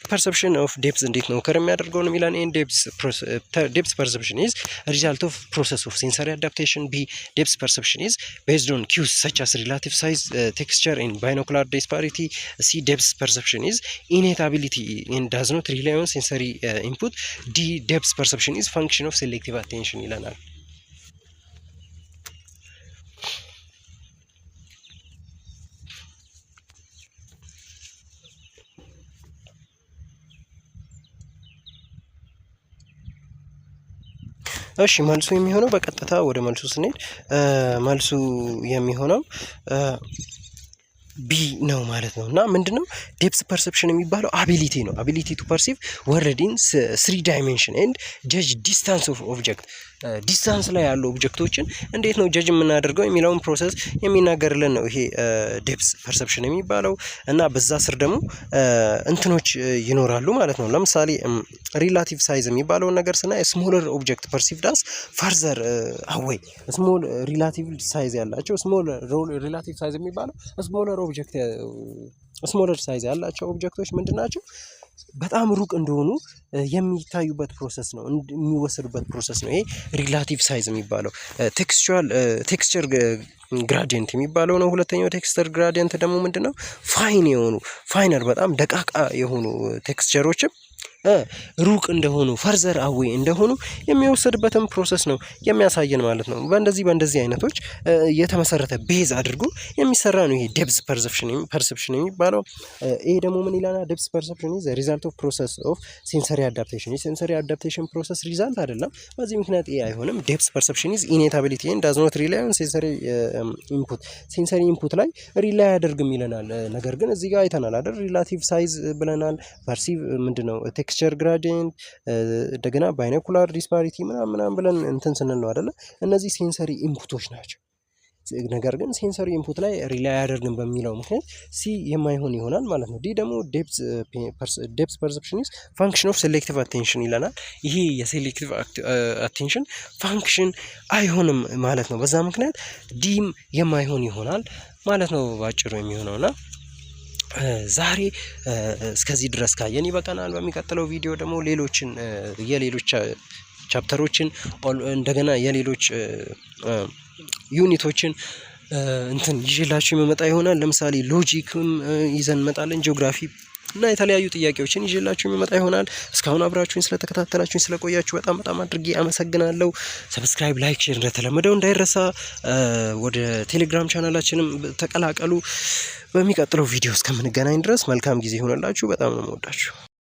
perception of depth እንዴት ነው occur የሚያደርገው ነው የሚለን። depth perception is a result of process of sensory adaptation. B depth perception is based on cues such as relative size, texture and binocular disparity. C depth perception is innate ability and does not rely on sensory input. D depth perception is function of selective attention ይለናል። እሺ መልሱ የሚሆነው በቀጥታ ወደ መልሱ ስንሄድ መልሱ የሚሆነው ቢ ነው ማለት ነው። እና ምንድነው ዴፕስ ፐርሰፕሽን የሚባለው አቢሊቲ ነው። አቢሊቲ ቱ ፐርሲቭ ወርድ ኢን 3 ዳይሜንሽን ኤንድ ጀጅ ዲስታንስ ኦፍ ኦብጀክት። ዲስታንስ ላይ ያሉ ኦብጀክቶችን እንዴት ነው ጀጅ የምናደርገው የሚለውን ፕሮሰስ የሚናገርልን ነው ይሄ ዴፕስ ፐርሰፕሽን የሚባለው። እና በዛ ስር ደግሞ እንትኖች ይኖራሉ ማለት ነው። ለምሳሌ ሪላቲቭ ሳይዝ የሚባለውን ነገር ስናይ ስሞለር ኦብጀክት ፐርሲቭድ አስ ፋርዘር አዌይ። ስሞል ሪላቲቭ ሳይዝ ያላቸው ስሞል ሪላቲቭ ሳይዝ የሚባለው ስሞለር ሳይዝ ያላቸው ኦብጀክቶች ምንድን ናቸው? በጣም ሩቅ እንደሆኑ የሚታዩበት ፕሮሰስ ነው፣ የሚወሰዱበት ፕሮሰስ ነው። ይሄ ሪላቲቭ ሳይዝ የሚባለው። ቴክስቸር ግራዲየንት የሚባለው ነው ሁለተኛው። ቴክስቸር ግራዲየንት ደግሞ ምንድነው? ፋይነር በጣም ደቃቃ የሆኑ ቴክስቸሮችም ሩቅ እንደሆኑ ፈርዘር አዌ እንደሆኑ የሚወሰድበትን ፕሮሰስ ነው የሚያሳየን ማለት ነው። በእንደዚህ አይነቶች የተመሰረተ ቤዝ አድርጎ የሚሰራ ነው ይሄ ዴፕዝ ፐርሰፕሽን የሚባለው። ይሄ ደግሞ ምን ይላል? ዴፕዝ ፐርሰፕሽን ኢዝ ሪዛልት ኦፍ ፕሮሰስ ኦፍ ሴንሰሪ አዳፕቴሽን። የሴንሰሪ አዳፕቴሽን ፕሮሰስ ሪዛልት አይደለም። በዚህ ምክንያት ይሄ አይሆንም። ዴፕዝ ፐርሰፕሽን ኢዝ ኢኔት አቢሊቲ ኤንድ ዳዝ ኖት ሪላይ ኦን ሴንሰሪ ኢንፑት። ሴንሰሪ ኢንፑት ላይ ሪላይ አያደርግም ይለናል። ነገር ግን እዚህ ጋር አይተናል አይደል? ሪላቲቭ ሳይዝ ብለናል። ፐርሲቭ ምንድነው? ቴክስቸር ግራዲየንት፣ እንደገና ባይኖኩላር ዲስፓሪቲ ምናምን ብለን እንትን ስንል ነው አይደለ? እነዚህ ሴንሰሪ ኢንፑቶች ናቸው። ነገር ግን ሴንሰሪ ኢንፑት ላይ ሪላይ አያደርግም በሚለው ምክንያት ሲ የማይሆን ይሆናል ማለት ነው። ዲ ደግሞ ዴፕዝ ፐርሰፕሽን ኢዝ ፋንክሽን ኦፍ ሴሌክቲቭ አቴንሽን ይለናል። ይሄ የሴሌክቲቭ አቴንሽን ፋንክሽን አይሆንም ማለት ነው። በዛ ምክንያት ዲም የማይሆን ይሆናል ማለት ነው ባጭሩ የሚሆነውና ዛሬ እስከዚህ ድረስ ካየን ይበቃናል። በሚቀጥለው ቪዲዮ ደግሞ የሌሎች ቻፕተሮችን እንደገና የሌሎች ዩኒቶችን ይዤላችሁ የሚመጣ ይሆናል። ለምሳሌ ሎጂክም ይዘን እንመጣለን፣ ጂኦግራፊ እና የተለያዩ ጥያቄዎችን ይዤላችሁ የሚመጣ ይሆናል። እስካሁን አብራችሁኝ ስለተከታተላችሁኝ ስለቆያችሁ በጣም አድርጌ አመሰግናለሁ። ሰብስክራይብ፣ ላይክ፣ ሼር እንደተለመደው እንዳይረሳ። ወደ ቴሌግራም ቻናላችንም ተቀላቀሉ። በሚቀጥለው ቪዲዮ እስከምንገናኝ ድረስ መልካም ጊዜ ይሆንላችሁ። በጣም ነው የምወዳችሁ።